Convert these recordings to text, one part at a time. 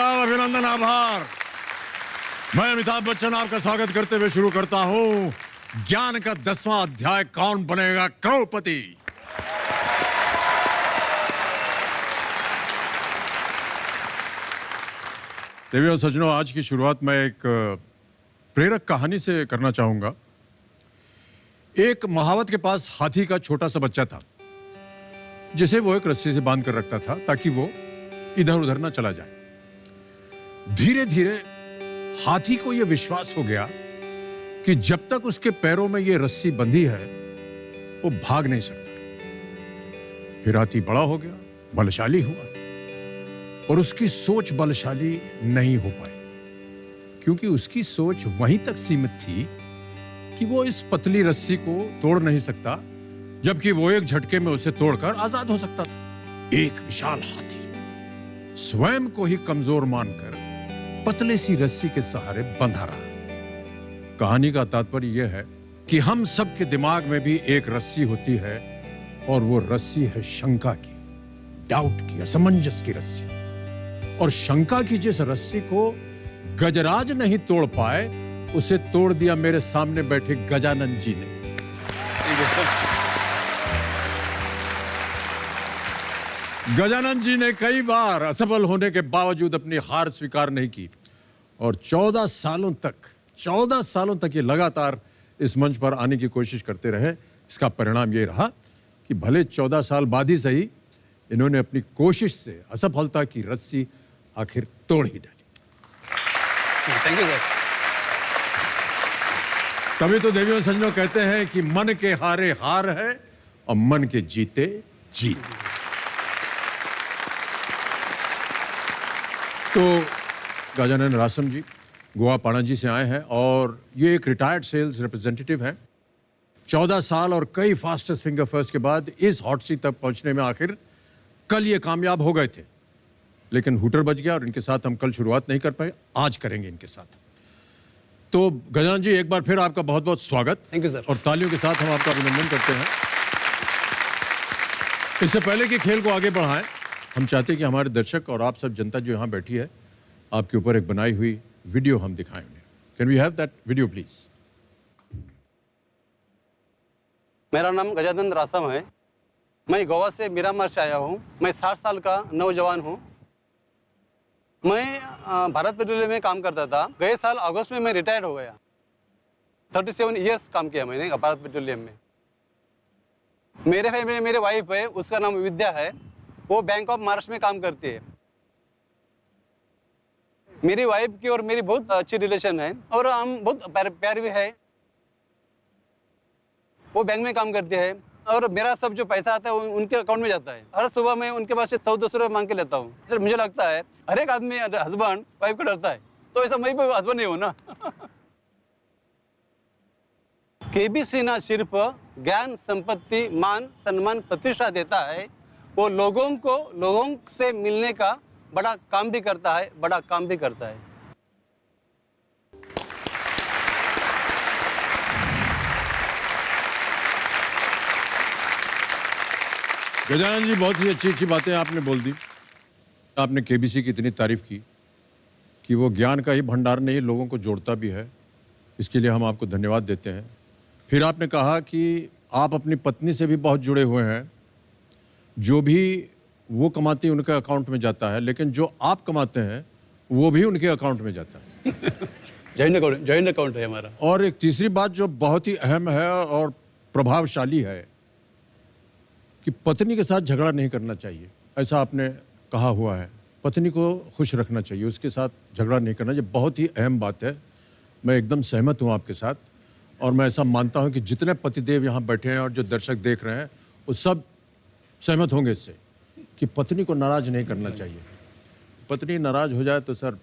आदाब, अभिनंदन, आभार। मैं अमिताभ बच्चन आपका स्वागत करते हुए शुरू करता हूं ज्ञान का 10वां अध्याय, कौन बनेगा करोड़पति। देवियों सज्जनों, आज की शुरुआत मैं एक प्रेरक कहानी से करना चाहूंगा। एक महावत के पास हाथी का छोटा सा बच्चा था, जिसे वो एक रस्सी से बांध कर रखता था ताकि वो इधर उधर ना चला जाए। धीरे धीरे हाथी को यह विश्वास हो गया कि जब तक उसके पैरों में यह रस्सी बंधी है वो भाग नहीं सकता। फिर हाथी बड़ा हो गया, बलशाली हुआ, और उसकी सोच बलशाली नहीं हो पाई, क्योंकि उसकी सोच वहीं तक सीमित थी कि वो इस पतली रस्सी को तोड़ नहीं सकता, जबकि वो एक झटके में उसे तोड़कर आजाद हो सकता था। एक विशाल हाथी स्वयं को ही कमजोर मानकर पतले सी रस्सी के सहारे बंधा रहा। कहानी का तात्पर्य यह है कि हम सबके दिमाग में भी एक रस्सी होती है, और वो रस्सी है शंका की, डाउट की, असमंजस की रस्सी। और शंका की जिस रस्सी को गजराज नहीं तोड़ पाए, उसे तोड़ दिया मेरे सामने बैठे गजानन जी ने। गजानन जी ने कई बार असफल होने के बावजूद अपनी हार स्वीकार नहीं की, और 14 सालों तक ये लगातार इस मंच पर आने की कोशिश करते रहे। इसका परिणाम ये रहा कि भले 14 साल बाद ही सही, इन्होंने अपनी कोशिश से असफलता की रस्सी आखिर तोड़ ही डाली। Thank you sir. तभी तो देवियों संजों कहते हैं कि मन के हारे हार है और मन के जीते जीत। तो गजानन रासम जी गोवा पणजी से आए हैं, और ये एक रिटायर्ड सेल्स रिप्रेजेंटेटिव हैं। 14 साल और कई फास्टेस्ट फिंगर फर्स्ट के बाद इस हॉट सीट तक पहुंचने में आखिर कल ये कामयाब हो गए थे, लेकिन हुटर बच गया और इनके साथ हम कल शुरुआत नहीं कर पाए। आज करेंगे इनके साथ। तो गजानन जी, एक बार फिर आपका बहुत बहुत स्वागत। Thank you sir. और तालियों के साथ हम आपका अभिनंदन करते हैं। इससे पहले कि खेल को आगे बढ़ाएं, हम चाहते हैं कि हमारे दर्शक और आप सब जनता जो यहाँ बैठी है, आपके ऊपर एक बनाई हुई वीडियो हम दिखाएं उन्हें। Can we have that video please? मेरा नाम गजानन रासम है। मैं गोवा से मिरामार से आया हूँ। मैं 60 साल का नौजवान हूँ। मैं भारत पेट्रोलियम में काम करता था। गए साल अगस्त में मैं रिटायर्ड हो गया। 37 ईयर्स काम किया मैंने भारत पेट्रोलियम में। मेरे वाइफ है, उसका नाम विद्या है। वो बैंक ऑफ महाराष्ट्र में काम करती है। मेरी वाइफ की और मेरी बहुत अच्छी रिलेशन है, और हम बहुत प्यार भी है। वो बैंक में काम करती है, और मेरा सब जो पैसा आता है वो उनके अकाउंट में जाता है। हर सुबह मैं उनके पास से 100-200 रुपये मांग के लेता हूँ। सर, मुझे लगता है हर एक आदमी हस्बैंड वाइफ को डरता है, तो ऐसा मैं भी हस्बैंड नहीं हूँ ना। केबीसी ना सिर्फ ज्ञान, संपत्ति, मान, सम्मान, प्रतिष्ठा देता है, वो लोगों से मिलने का बड़ा काम भी करता है, बड़ा काम भी करता है। गजानन जी, बहुत ही अच्छी बातें आपने बोल दी। आपने केबीसी की इतनी तारीफ की कि वो ज्ञान का ही भंडार नहीं, लोगों को जोड़ता भी है। इसके लिए हम आपको धन्यवाद देते हैं। फिर आपने कहा कि आप अपनी पत्नी से भी बहुत जुड़े हुए हैं। जो भी वो कमाती है उनके अकाउंट में जाता है, लेकिन जो आप कमाते हैं वो भी उनके अकाउंट में जाता है। जॉइंट अकाउंट है हमारा। और एक तीसरी बात जो बहुत ही अहम है और प्रभावशाली है कि पत्नी के साथ झगड़ा नहीं करना चाहिए, ऐसा आपने कहा हुआ है। पत्नी को खुश रखना चाहिए, उसके साथ झगड़ा नहीं करना। ये बहुत ही अहम बात है। मैं एकदम सहमत हूँ आपके साथ, और मैं ऐसा मानता हूँ कि जितने पतिदेव यहाँ बैठे हैं और जो दर्शक देख रहे हैं, वो सब सहमत होंगे इससे कि पत्नी को नाराज नहीं करना चाहिए। पत्नी नाराज हो जाए तो सर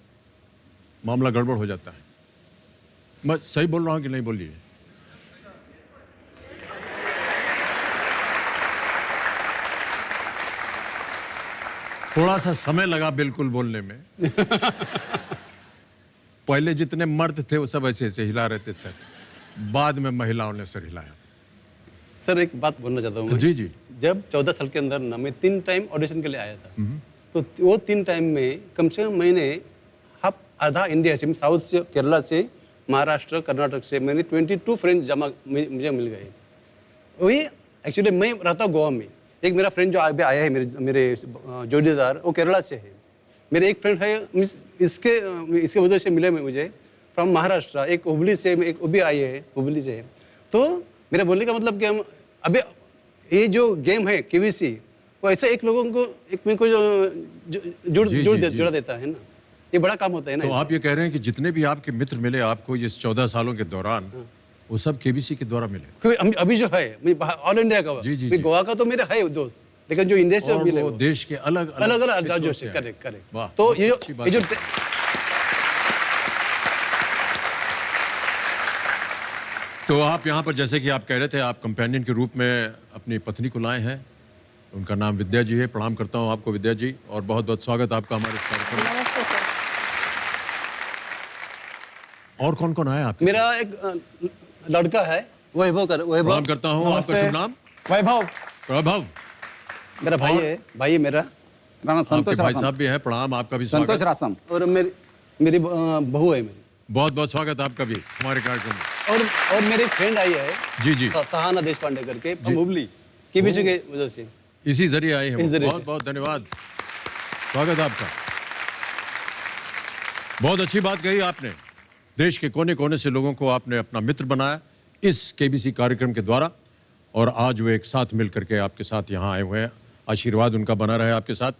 मामला गड़बड़ हो जाता है। मैं सही बोल रहा हूँ कि नहीं? बोलिए। थोड़ा सा समय लगा बिल्कुल बोलने में। पहले जितने मर्द थे वो सब ऐसे ऐसे हिला रहे थे सर, बाद में महिलाओं ने सर हिलाया। सर, एक बात बोलना चाहता हूँ मैं। जी जी। जब 14 साल के अंदर ना मैं 3 टाइम ऑडिशन के लिए आया था, तो वो 3 टाइम में कम से कम मैंने आधा इंडिया से, साउथ से, केरला से, महाराष्ट्र, कर्नाटक से मैंने 22 फ्रेंड जमा मुझे मिल गए। वही एक्चुअली मैं रहता हूँ गोवा में। एक मेरा फ्रेंड जो अभी आया है मेरे जोड़ीदार, वो केरला से है। मेरे एक फ्रेंड है इसके वजह से मिले मुझे फ्रॉम महाराष्ट्र, एक हुबली से, एक वो भी आई है हुबली से। तो मेरा बोलने का मतलब कि हम अभी ये जो गेम है केबीसी, वो ऐसा एक लोगों को एक में को जुड़ा देता है ना, ये बड़ा काम होता है ना। तो आप ये कह रहे हैं कि जितने भी आपके मित्र मिले आपको इस 14 सालों के दौरान, वो सब केबीसी के द्वारा मिले? क्योंकि अभी जो है ऑल इंडिया का, गोवा का तो मेरे है दोस्त, लेकिन जो इंडिया से मिले वो देश के अलग अलग राज्यों से। करेक्ट। तो ये जो तो आप यहाँ पर, जैसे कि आप कह रहे थे, आप कंपेनियन के रूप में अपनी पत्नी को लाए हैं। उनका नाम विद्या जी है। प्रणाम करता हूँ आपको विद्या जी, और बहुत बहुत स्वागत आपका हमारे इस कार्यक्रम में। नमस्ते सर। और कौन कौन आया आपके मेरा एक लड़का है, वैभव। प्रणाम करता हूँ। आपका शुभ नाम? वैभव। प्रभव। मेरा भाई है, मेरा आपके भाई साहब भी हैं। प्रणाम, आपका भी स्वागत। संतोष रासम। और मेरी बहू है मेरी। बहुत बहुत स्वागत आपका भी हमारे कार्यक्रम में। और मेरी फ्रेंड आई है जी सहाना देश पांडे करके, हुबली केबीसी के वजह से, इसी जरिए आए हैं। इस जरिए बहुत से। बहुत धन्यवाद, स्वागत आपका। बहुत अच्छी बात कही आपने। देश के कोने कोने से लोगों को आपने अपना मित्र बनाया इस केबीसी कार्यक्रम के द्वारा, और आज वो एक साथ मिल करके आपके साथ यहाँ आए हुए हैं। आशीर्वाद उनका बना रहे आपके साथ।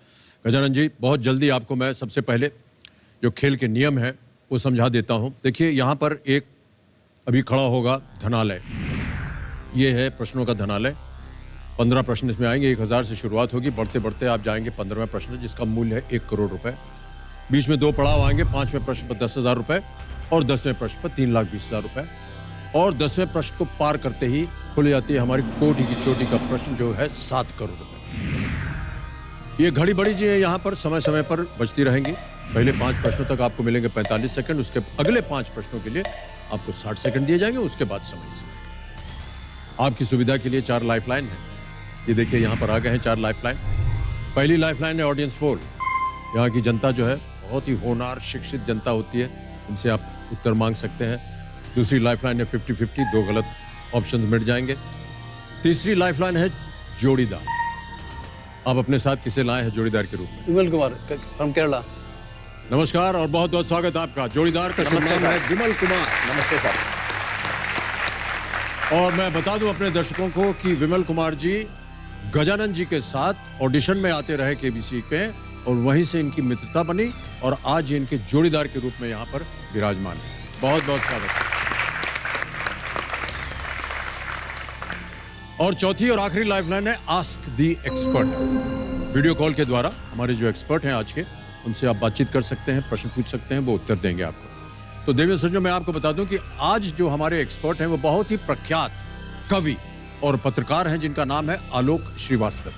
गजानन जी, बहुत जल्दी आपको मैं सबसे पहले जो खेल के नियम है वो समझा देता हूँ। देखिए, यहाँ पर एक अभी खड़ा होगा धनालय। ये है प्रश्नों का धनालय। 15 प्रश्न इसमें आएंगे। 1000 से शुरुआत होगी, बढ़ते बढ़ते आप जाएंगे 15वें प्रश्न, जिसका मूल्य है 1 करोड़ रुपए। बीच में 2 पड़ाव आएंगे। 5वें प्रश्न पर 10,000 रुपए और 10वें प्रश्न पर 3,20,000 रुपए। और 10वें प्रश्न को पार करते ही खुल जाती है हमारी कोटि की चोटी का प्रश्न, जो है 7 करोड़ रुपए। ये घड़ी बड़ी जी है, यहाँ पर समय समय पर बजती रहेंगी। पहले 5 प्रश्नों तक आपको मिलेंगे 45 सेकंड। उसके अगले 5 प्रश्नों के लिए आपको 60 सेकंड दिए जाएंगे। उसके बाद समय आपकी सुविधा के लिए 4 लाइफलाइन है। ये देखिए, यहाँ पर आ गए हैं 4 लाइफलाइन। पहली लाइफलाइन है ऑडियंस पोल। यहाँ की जनता जो है बहुत ही होनहार शिक्षित जनता होती है, इनसे आप उत्तर मांग सकते हैं। दूसरी लाइफलाइन है 50-50, 2 गलत ऑप्शन मिट जाएंगे। तीसरी लाइफलाइन है जोड़ीदार। आप अपने साथ किसे लाए हैं जोड़ीदार के रूप में? विमल कुमार फ्रॉम केरला। नमस्कार और बहुत बहुत स्वागत आपका। जोड़ीदार का शुभ नाम है विमल कुमार। नमस्ते सर। और मैं बता दूं अपने दर्शकों को कि विमल कुमार जी गजानन जी के साथ ऑडिशन में आते रहे केबीसी पे, और वहीं से इनकी मित्रता बनी, और आज ये इनके जोड़ीदार के रूप में यहाँ पर विराजमान है। बहुत बहुत स्वागत। और चौथी और आखिरी लाइफलाइन है ask the expert. Video call के द्वारा हमारे जो एक्सपर्ट हैं आज के, उनसे आप बातचीत कर सकते हैं, प्रश्न पूछ सकते हैं, वो उत्तर देंगे आपको। तो देवी सज्जनों, मैं आपको बता दूं कि आज जो हमारे एक्सपर्ट हैं वो बहुत ही प्रख्यात कवि और पत्रकार हैं, जिनका नाम है आलोक श्रीवास्तव।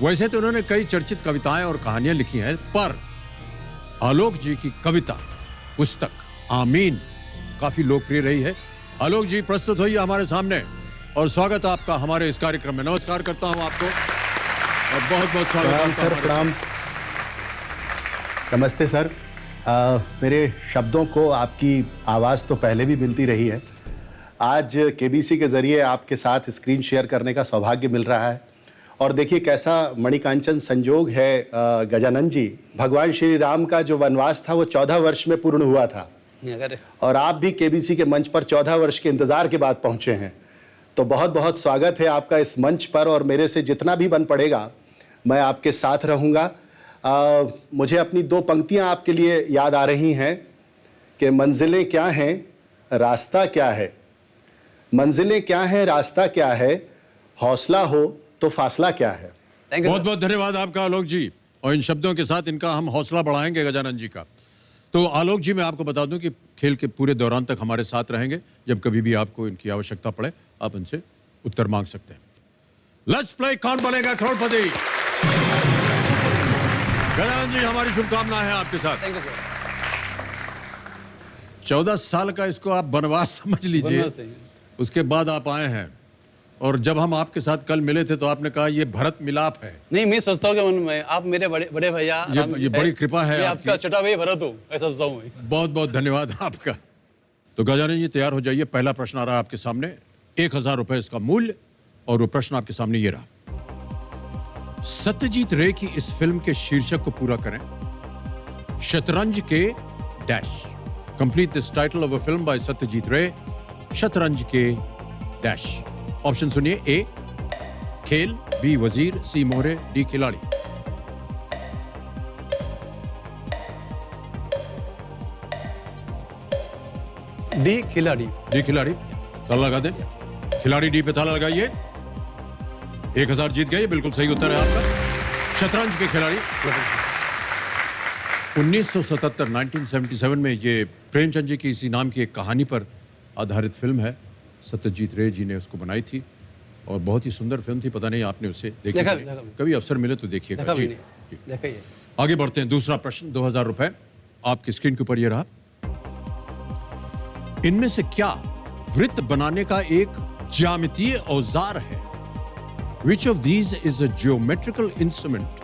वैसे तो उन्होंने कई चर्चित कविताएं और कहानियां लिखी हैं, पर आलोक जी की कविता पुस्तक आमीन काफी लोकप्रिय रही है। आलोक जी, प्रस्तुत होइए हमारे सामने, और स्वागत आपका हमारे इस कार्यक्रम में। नमस्कार करता हूं आपको, और बहुत बहुत स्वागत सर। प्रणाम। नमस्ते सर। मेरे शब्दों को आपकी आवाज़ तो पहले भी मिलती रही है। आज केबीसी के ज़रिए आपके साथ स्क्रीन शेयर करने का सौभाग्य मिल रहा है। और देखिए कैसा मणिकांचन संजोग है गजानन जी। भगवान श्री राम का जो वनवास था वो 14 वर्ष में पूर्ण हुआ था, और आप भी केबीसी के मंच पर 14 वर्ष के इंतज़ार के बाद पहुँचे हैं। तो बहुत बहुत स्वागत है आपका इस मंच पर, और मेरे से जितना भी बन पड़ेगा मैं आपके साथ रहूँगा। मुझे अपनी 2 पंक्तियां आपके लिए याद आ रही हैं कि मंजिलें क्या हैं, रास्ता क्या है। मंजिलें क्या हैं, रास्ता क्या है, हौसला हो तो फासला क्या है। बहुत बहुत धन्यवाद आपका आलोक जी। और इन शब्दों के साथ इनका हम हौसला बढ़ाएंगे गजानन जी का। तो आलोक जी, मैं आपको बता दूं कि खेल के पूरे दौरान तक हमारे साथ रहेंगे। जब कभी भी आपको इनकी आवश्यकता पड़े, आप इनसे उत्तर मांग सकते हैं। लेट्स प्ले कौन बनेगा करोड़पति। गजानन जी, हमारी शुभकामनाएं हैं आपके साथ। 14 साल का इसको आप वनवास समझ लीजिए। उसके बाद आप आए हैं, और जब हम आपके साथ कल मिले थे तो आपने कहा ये भरत मिलाप है। नहीं, मैं सोचता हूँ कि मन में आप मेरे बड़े बड़े भैया ये बड़ी कृपा है मैं आपकी। आपका छोटा भाई भरत हूँ, ऐसा सोचता हूँ मैं। बहुत बहुत धन्यवाद आपका। तो गजानन जी तैयार हो जाइए, पहला प्रश्न आ रहा है आपके सामने, 1000 रुपए इसका मूल्य, और वो प्रश्न आपके सामने ये रहा। सत्यजीत रे की इस फिल्म के शीर्षक को पूरा करें। शतरंज के dash. Complete this title of a film bye Satyajit रे, शतरंज के डैश। ऑप्शन सुनिए, ए खेल, बी वजीर, सी मोहरे, डी खिलाड़ी। डी खिलाड़ी। डी खिलाड़ी, ताला लगा दें। खिलाड़ी डी पे ताला लगाइए। 1000 जीत गए, बिल्कुल सही उत्तर है आपका। शतरंज के खिलाड़ी। 1977 1977 में ये प्रेमचंद जी की इसी नाम की एक कहानी पर आधारित फिल्म है। सत्यजीत रे जी ने उसको बनाई थी और बहुत ही सुंदर फिल्म थी। पता नहीं आपने उसे देखी देखा नहीं? देखा। कभी अवसर मिले तो देखिएगा। देखा भी जी, नहीं, जी। देखा ही है। आगे बढ़ते हैं। दूसरा प्रश्न, 2000 रुपए आपकी स्क्रीन के ऊपर ये रहा। इनमें से क्या वृत्त बनाने का एक ज्यामितीय औजार है? Which of these is a geometrical instrument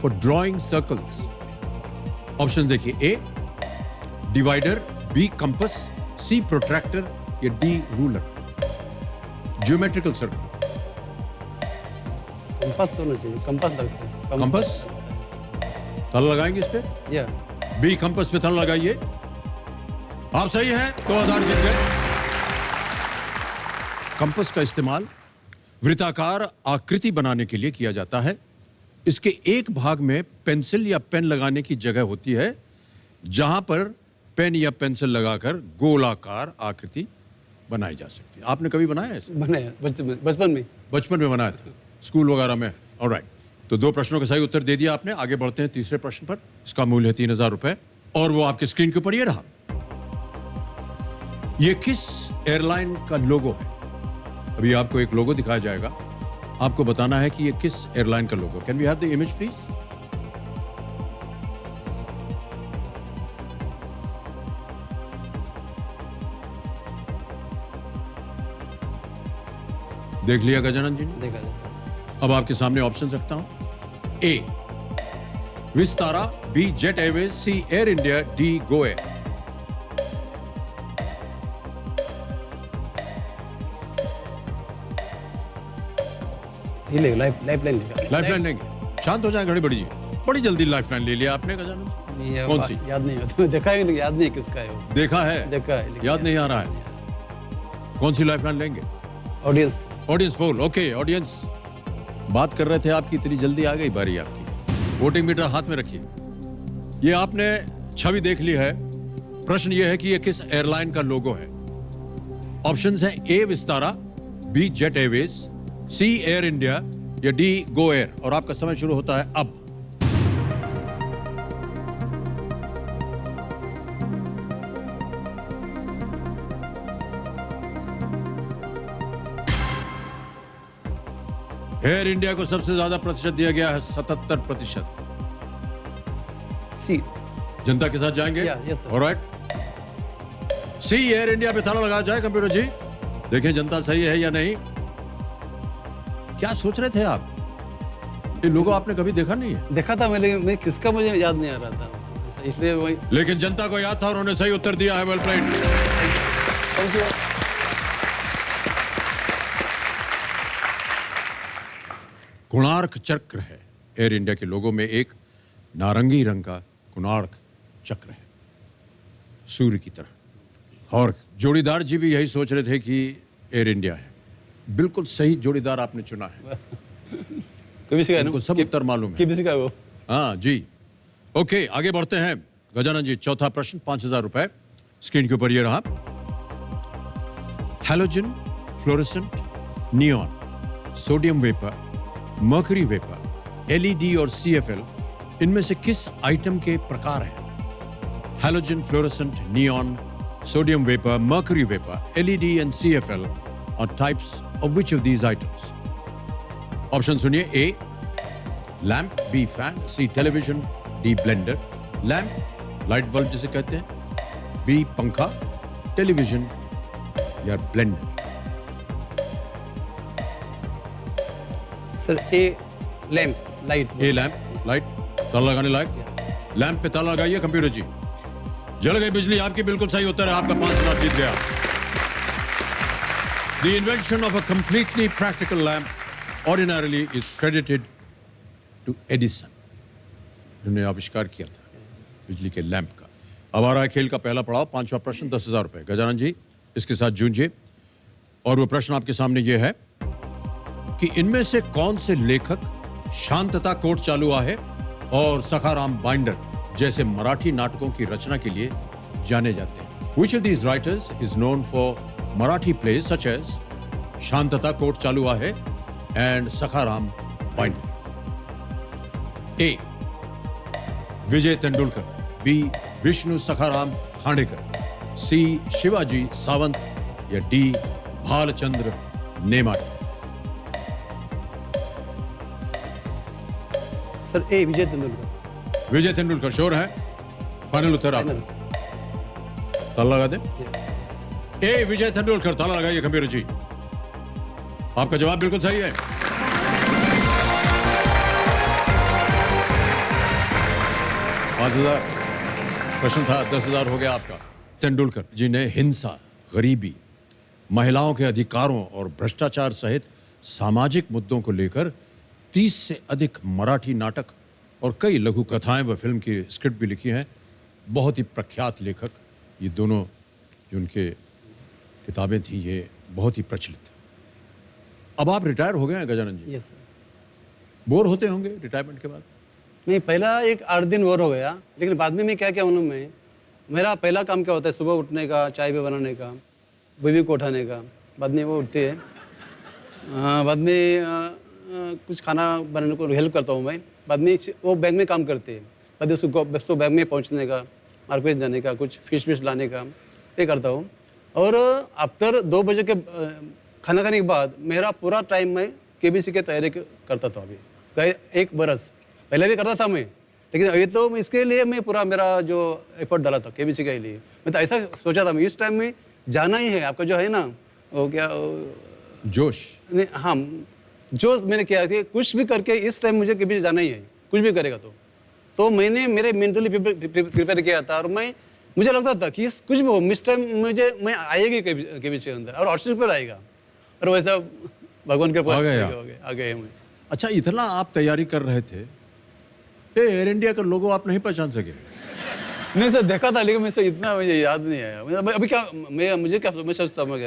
for drawing circles? Option देखिए, ए डिवाइडर, बी कंपस, सी प्रोट्रैक्टर या D ruler. Geometrical circle. Compass होना चाहिए, कंपास लगता है। कंपास? ताला लगाएंगे इस पे? या बी कंपस पे ताला लगाइए। आप सही हैं, 2000 जीत गए। कंपस का इस्तेमाल वृत्ताकार आकृति बनाने के लिए किया जाता है। इसके एक भाग में पेंसिल या पेन लगाने की जगह होती है, जहां पर पेन या पेंसिल लगाकर गोलाकार आकृति बनाई जा सकती है। आपने कभी बनाया है इसे? बनाया बचपन में। बचपन में बनाया था, स्कूल वगैरह में। ऑलराइट, तो 2 प्रश्नों का सही उत्तर दे दिया आपने। आगे बढ़ते हैं तीसरे प्रश्न पर। इसका मूल्य है 3000 रुपए और वो आपके स्क्रीन के ऊपर ये रहा। ये किस एयरलाइन का लोगो है? अभी आपको एक लोगो दिखाया जाएगा, आपको बताना है कि ये किस एयरलाइन का logo. Can we have the image please? देख लिया गजानन जी ने? देखा देखा। अब आपके सामने ऑप्शन रखता हूं। A Vistara, B Jet Airways, C Air India, D Go Air. ये ले लाइफ लाइन लेगा। लाइफलाइन लेंगे? शांत हो जाए घड़ी बड़ी जी, बड़ी जल्दी लाइफलाइन ले लिया आपने गजानन जी। ये कौन सी? याद नहीं होता, देखा ही नहीं, याद नहीं किसका है वो। देखा है? देखा है लेकिन याद नहीं आ रहा है। कौन सी लाइफलाइन लेंगे? Audience. Audience poll. Okay, audience बात कर रहे थे आपकी, इतनी जल्दी आ गई बारी आपकी। वोटिंग मीटर हाथ में रखिए। ये आपने छवि देख ली है। प्रश्न ये है कि ये किस एयरलाइन का लोगो है। ऑप्शंस हैं, ए Vistara, B Jet Airways, C Air India या डी गो एयर। और आपका समय शुरू होता है अब। एयर इंडिया को सबसे ज्यादा प्रतिशत दिया गया है, 77%। सी। जनता के साथ जाएंगे? Yeah, yes, sir. ऑलराइट, सी एयर इंडिया पे ताला लगाया जाए कंप्यूटर जी। देखें जनता सही है या नहीं। क्या सोच रहे थे आप? ये लोगो आपने कभी देखा नहीं है? देखा था मैं किसका मुझे याद नहीं आ रहा था, इसलिए वही। लेकिन जनता को याद था और उन्होंने सही उत्तर दिया है। Well played. Thank you. Konark चक्र है एयर इंडिया के लोगो में, एक नारंगी रंग का कोणार्क चक्र है, सूर्य की तरह। और जोड़ीदार जी भी यही सोच रहे थे कि एयर इंडिया है। बिल्कुल सही जोड़ीदार आपने चुना है। केबीसी का है ना? उनको सब उत्तर मालूम है। केबीसी का है वो। हाँ जी। ओके, आगे बढ़ते हैं गजानन जी। चौथा प्रश्न, 5000 रुपए स्क्रीन के ऊपर ये रहा। Halogen, fluorescent, neon, sodium vapour, mercury vapour, LED और सीएफएल इनमें से किस आइटम के प्रकार हैं? Halogen, fluorescent, neon, sodium vapour, mercury vapour, LED and CFL are types of which of these items? Option सुनिए, A lamp, B fan, C television, D blender. Lamp light bulb जिसे कहते हैं, बी पंखा, television या blender. Sir A lamp light. A lamp light, ताला लगाने लायक। Lamp पे ताला लगाइए कंप्यूटर जी। जल गई बिजली आपकी, बिल्कुल सही उत्तर है। आपका 5,000 जीत गया। The invention of a completely practical lamp ordinarily is credited to Edison, जिन्होंने आविष्कार किया था बिजली के लैंप का। अब आ रहा है खेल का पहला पड़ाव, 5वां प्रश्न, 10,000 रुपए। गजानन जी इसके साथ जूझिए। और वो प्रश्न आपके सामने ये है कि इनमें से कौन से लेखक शांतता कोर्ट चालुआ है और सखाराम बाइंडर जैसे मराठी नाटकों की रचना के लिए जाने जाते हैं? Which of these writers is known for Marathi plays such as शांतता कोर्ट चालुआ है and Sakharam binder? A. Vijay Tendulkar, B. Vishnu Sakharam Khandekar, C. Shivaji Sawant या D. भालचंद्र नेमाड़े? सर ए विजय तेंदुलकर। विजय तेंदुलकर श्योर है? फाइनल उत्तर आपका? ताला लगा दे। ए विजय तेंदुलकर, ताला लगाइए कंप्यूटर जी। आपका जवाब बिल्कुल सही है। प्रश्न था, 10,000 हो गया आपका। तेंदुलकर जी ने हिंसा, गरीबी, महिलाओं के अधिकारों और भ्रष्टाचार सहित सामाजिक मुद्दों को लेकर 30 से अधिक मराठी नाटक और कई लघु कथाएं व फिल्म की स्क्रिप्ट भी लिखी हैं। बहुत ही प्रख्यात लेखक ये दोनों, जो उनके किताबें थी ये बहुत ही प्रचलित। अब आप रिटायर हो गए हैं Gajanan ji, yes sir. Bore होते होंगे रिटायरमेंट के बाद? नहीं, पहला एक 8 दिन बोर हो गया, लेकिन बाद में मैं क्या क्या मालूम है, मेरा पहला काम क्या होता है, सुबह उठने का, चाय भी बनाने का, बीवी को उठाने का। बाद में वो उठती है, बाद में कुछ खाना बनाने को हेल्प करता हूँ मैं। बाद में वो बैंक में काम करते हैं, बाद में उसको बैंक में पहुँचने का, मार्केट जाने का, कुछ फिश लाने का, ये करता हूँ। और आफ्टर 2 बजे के खाना खाने के बाद मेरा पूरा टाइम मैं केबीसी की तैयारी करता था। अभी गए 1 बरस पहले भी करता था मैं, लेकिन अभी तो इसके लिए मैं पूरा मेरा जो एफर्ट डाला था केबीसी के लिए। मैं तो ऐसा सोचा था मैं इस टाइम में जाना ही है। आपका जो है ना वो क्या जोश? नहीं, हाँ, जो मैंने किया कि कुछ भी करके इस टाइम मुझे केबीसी जाना ही है, कुछ भी करेगा तो मैंने मेरे मेंटली प्रिपेयर किया था। और मुझे लगता था कि कुछ भी हो इस टाइम मैं आएगी केबीसी के अंदर और ऑप्शन पर आएगा। और वैसा भगवान के आ गए मैं। अच्छा, इतना आप तैयारी कर रहे थे, एयर इंडिया का लोगो आप नहीं पहचान सके? नहीं सर, देखा था, लेकिन मुझे इतना मुझे याद नहीं आया। अभी क्या मुझे क्या मैं सोचता हूँ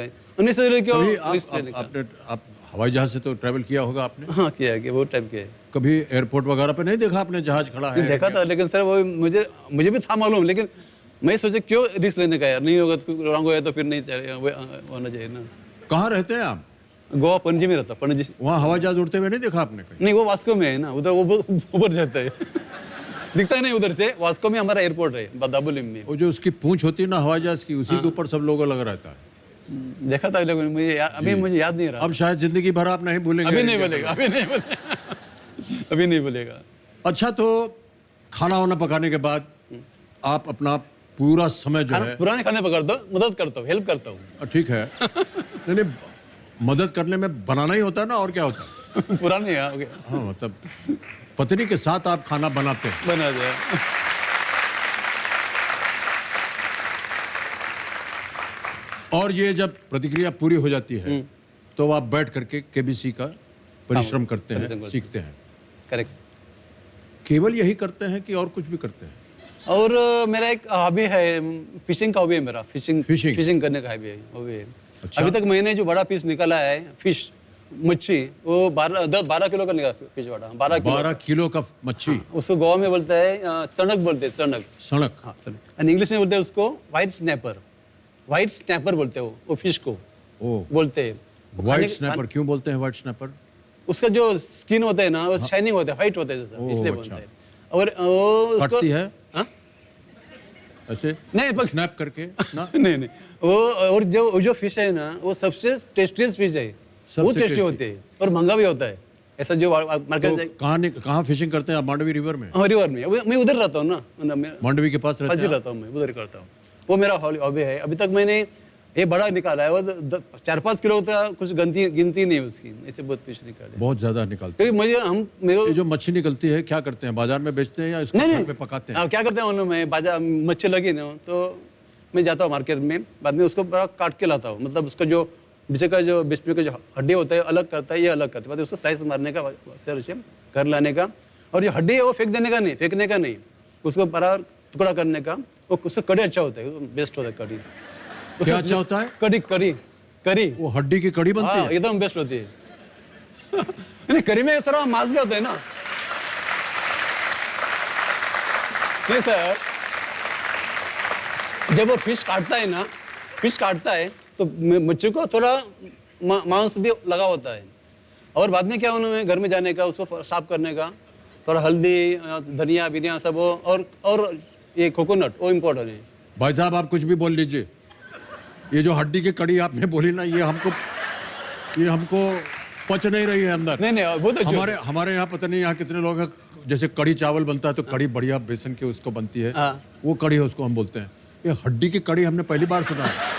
आप हवाई जहाज से तो ट्रैवल किया होगा आपने? हाँ किया कि बहुत टाइम किया। कभी एयरपोर्ट वगैरह पे नहीं देखा आपने जहाज खड़ा है? देखा था, लेकिन सर वो मुझे भी था मालूम, लेकिन मैं सोचे क्यों रिस्क लेने का यार, नहीं होगा तो रॉन्ग हो गया तो फिर नहीं होना चाहिए ना। कहाँ रहते हैं आप? गोवा पणजी में रहता। पणजी वहाँ हवाई जहाज उड़ते हुए नहीं देखा आपने कहीं? नहीं, वो वास्को में है ना, उधर वो ऊपर जाता है दिखता नहीं उधर से। वास्को में हमारा एयरपोर्ट है, दाबोलिम में। वो जो उसकी पूंछ होती है ना हवाई जहाज की, उसी के ऊपर सब लोगो लगा रहता है। देखा था, लेकिन मुझे याद नहीं रहा। अब शायद जिंदगी भर आप नहीं भूलेंगे। अभी नहीं बोलेगा। अभी नहीं बोलेगा। अच्छा, तो खाना वाना पकाने के बाद आप अपना पूरा समय जो है पुराने खाने पकड़ता हूँ, मदद करता हूँ, हेल्प करता हूँ। ठीक है। नहीं, मदद करने में बनाना ही होता है ना, और क्या होता है? पुराने हो गया। हाँ, मतलब पत्नी के साथ आप खाना बनाते हैं? बना दिया। और ये जब प्रतिक्रिया पूरी हो जाती है तो आप बैठ करके केबीसी का परिश्रम करते हैं, सीखते हैं? करेक्ट। केवल यही करते हैं कि और कुछ भी करते हैं? और मेरा एक हॉबी है, फिशिंग का हॉबी है मेरा। फिशिंग करने का हॉबी है। अच्छा। अभी तक मैंने जो बड़ा पीस निकाला है फिश मच्छी, वो 12 किलो का निकाला फिश बड़ा। 12 किलो का मच्छी। उसको गोवा में बोलता है चणक, बोलते हैं चणक। सड़क? हाँ, चणक। इंग्लिश में बोलते हैं उसको व्हाइट स्नैपर। व्हाइट स्नैपर बोलते हैं वो फिश को बोलते हैं। व्हाइट स्नैपर क्यों बोलते हैं? व्हाइट स्नैपर उसका जो स्किन होता है ना वो शाइनिंग होता है, व्हाइट होता है जैसा, इसलिए बोलते हैं। और वो कटती है ऐसे नहीं स्नैप करके ना? नहीं, वो और जो फिश है ना वो सबसे टेस्टीस्ट फिश है। वो टेस्टी होते हैं और महंगा भी होता है। ऐसा जो मार्केट। कहाँ फिशिंग करते हैं आप? मांडवी रिवर में? हाँ, रिवर में। मैं उधर रहता हूँ ना, मांडवी के पास रहता हूँ। मैं उधर करता हूँ। वो मेरा हॉबी है। अभी तक मैंने ये बड़ा निकाला है वो 4-5 किलो का कुछ गिनती नहीं है उसकी, ऐसे बहुत फिश निकाले। बहुत ज्यादा निकालते क्योंकि मेरे हैं। ये जो मच्छी निकलती है क्या करते हैं, बाजार में बेचते हैं या इसको नहीं घर नहीं पे पकाते हैं? हाँ, क्या करते हैं उन्होंने, मैं बाजार मच्छी लगी ना तो मैं जाता हूँ मार्केट में, बाद में उसको बड़ा काट के लाता हूँ, मतलब उसका जो बीच का जो हड्डी होता है अलग करता है, ये अलग करता है, बाद में उसको स्लाइस मारने का घर लाने का, और जो हड्डी है वो फेंकने का नहीं, उसको बड़ा टुकड़ा करने का, वो उससे कड़ी अच्छा होता है, बेस्ट होता है कड़ी। क्या अच्छा होता है? करी वो हड्डी की कड़ी बनती है? एकदम बेस्ट होती है। नहीं, करी में थोड़ा मांस भी होता है ना। नहीं सर, जब वो फिश काटता है तो मच्छी को थोड़ा मांस भी लगा होता है, और बाद में क्या उन्होंने घर में जाने का, उसको साफ करने का, थोड़ा हल्दी धनिया बिनिया सब हो, और ये कोकोनट वो इम्पोर्टेंट है। भाई साहब आप कुछ भी बोल लीजिए, ये जो हड्डी की कड़ी आपने बोली ना, ये हमको पच नहीं रही है अंदर। नहीं बहुत अच्छा। हमारे यहाँ पता नहीं यहाँ कितने लोग हैं, जैसे कड़ी चावल बनता है तो कड़ी बढ़िया बेसन की उसको बनती है, वो कड़ी है, उसको हम बोलते हैं। ये हड्डी की कड़ी हमने पहली बार सुना है।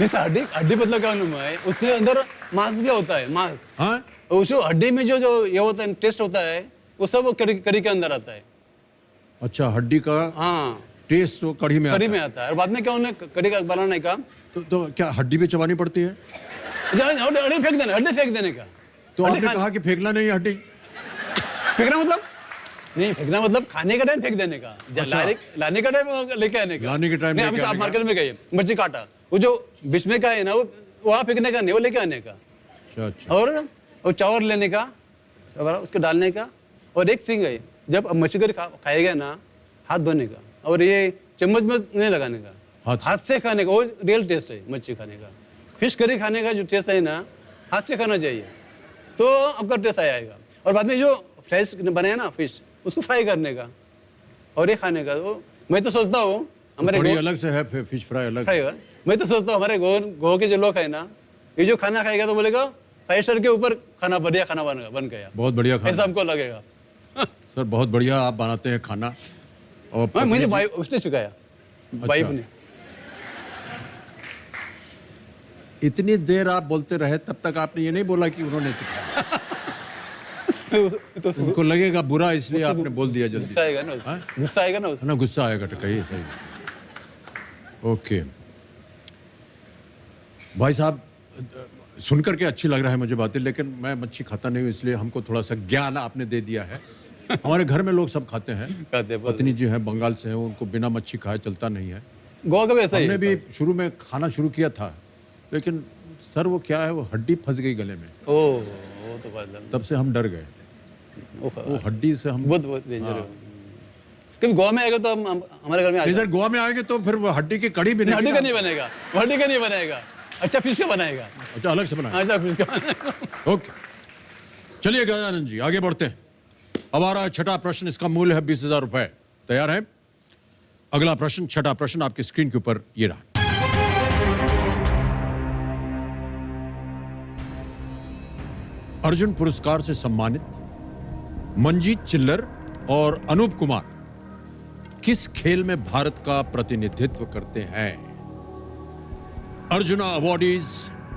हड्डी मतलब क्या है, उसके अंदर मांस भी होता है, मांस। हाँ, उस हड्डी में जो ये होता है, टेस्ट होता है, वो सब कड़ी के अंदर आता है। अच्छा, हड्डी का हाँ टेस्ट तो कड़ी में आता है, और बाद में क्या उन्हें कड़ी का बनाने का, तो क्या हड्डी भी चबानी पड़ती है? हड्डी फेंक देने का। तो आपने कहा कि फेंकना नहीं है हड्डी। फेंकना मतलब खाने का टाइम फेंक देने का, लाने का टाइम लेके आने का। लाने के टाइम नहीं, अभी आप मार्केट में गए, मच्छी काटा, वो जो बीच में का है ना, वो वहाँ फेंकने का नहीं, वो लेके आने का। अच्छा। और चावल लेने का, उसको डालने का, और एक थिंग है, जब मच्छी करी खाएगा ना, हाथ धोने का, और ये चम्मच में नहीं लगाने का, हाथ से खाने का, वो रियल टेस्ट है मच्छी खाने का। फिश करी खाने का जो टेस्ट है ना, हाथ से खाना चाहिए, तो आपका टेस्ट आएगा। और बाद में जो फ्रेश बनाया ना फिश, उसको फ्राई करने का और ये खाने का। वो मैं तो सोचता हूँ हमारे अलग से है, फिश फ्राई अलग। मैं तो सोचता हूँ हमारे गाँव के जो लोग है ना, ये जो खाना खाएगा तो बोलेगा 5 स्टार के ऊपर खाना, बढ़िया खाना बन गया, बहुत बढ़िया खाना, ऐसा हमको लगेगा। सर बहुत बढ़िया आप बनाते हैं खाना। और मुझे उसने सिखाया, वाइफ ने। इतनी देर आप बोलते रहे, तब तक आपने ये नहीं बोला कि उन्होंने सिखाया। तो उनको लगेगा बुरा, इसलिए आपने बोल दिया जल्दी। गुस्सा आएगा ना, ना गुस्सा आएगा तो कहिए सही। ओके भाई साहब, सुनकर के अच्छी लग रहा है मुझे बातें, लेकिन मैं मच्छी खाता नहीं हूँ, इसलिए हमको थोड़ा सा ज्ञान आपने दे दिया है। हमारे घर में लोग सब खाते हैं, पत्नी जी है बंगाल से है, उनको बिना मच्छी खाए चलता नहीं है। गोवा का वैसा ही हमने भी शुरू में खाना शुरू किया था, लेकिन सर वो क्या है, वो हड्डी फंस गई गले में। वो तो तब से हम डर गए, वो हड्डी से हम बहुत डेंजर है। कभी गोवा में आएगा तो हम हमारे घर में आएगा। सर गोवा में आएंगे तो फिर वो हड्डी की कड़ी भी नहीं, हड्डी का नहीं बनेगा, अच्छा फिश का बनाएगा। अच्छा अलग से बनाएगा, अच्छा फिश का बनाएगा। ओके चलिए गजानन जी आगे बढ़ते हैं। अब आ रहा है छठा प्रश्न, इसका मूल्य है 20,000 रुपए। तैयार है? अगला प्रश्न, छठा प्रश्न आपकी स्क्रीन के ऊपर ये रहा। अर्जुन पुरस्कार से सम्मानित मंजीत चिल्लर और अनूप कुमार किस खेल में भारत का प्रतिनिधित्व करते हैं? Arjuna awardees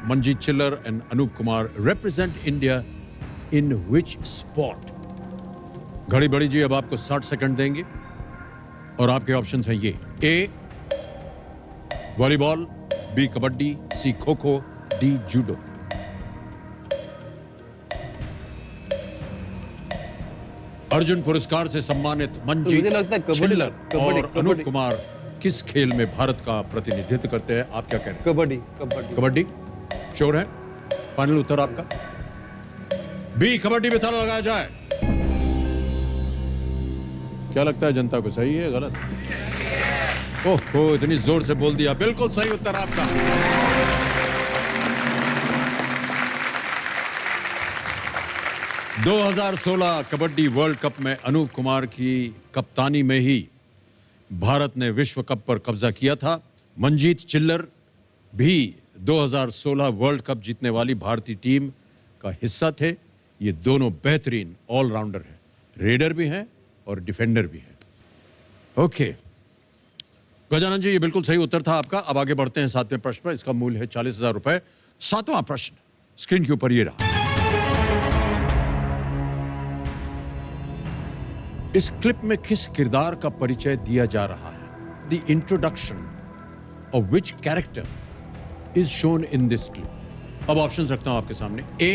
Manjeet Chhillar and Anup Kumar represent India in which sport? घड़ी बड़ी जी अब आपको 60 सेकंड देंगे और आपके ऑप्शंस हैं ये: ए वॉलीबॉल, बी कबड्डी, सी खो खो, डी जूडो। अर्जुन पुरस्कार से सम्मानित मंजीत चिल्लर और अनूप कुमार किस खेल में भारत का प्रतिनिधित्व करते हैं? आप क्या कह रहे हैं? कबड्डी श्योर है? फाइनल उत्तर आपका बी कबड्डी में ताला लगाया जाए। क्या लगता है जनता को, सही है गलत? ओहो इतनी जोर से बोल दिया, बिल्कुल सही उत्तर आपका। दो 2016 कबड्डी वर्ल्ड कप में अनूप कुमार की कप्तानी में ही भारत ने विश्व कप पर कब्जा किया था। मंजीत चिल्लर भी 2016 वर्ल्ड कप जीतने वाली भारतीय टीम का हिस्सा थे। ये दोनों बेहतरीन ऑलराउंडर हैं, रेडर भी हैं और डिफेंडर भी हैं। ओके गजानन जी, ये बिल्कुल सही उत्तर था आपका। अब आगे बढ़ते हैं 7वें प्रश्न पर। इसका मूल्य है 40,000 रुपए। 7वां प्रश्न स्क्रीन के ऊपर ये रहा। इस क्लिप में किस किरदार का परिचय दिया जा रहा है? The introduction of which character is shown in this clip. अब ऑप्शंस रखता हूं आपके सामने। ए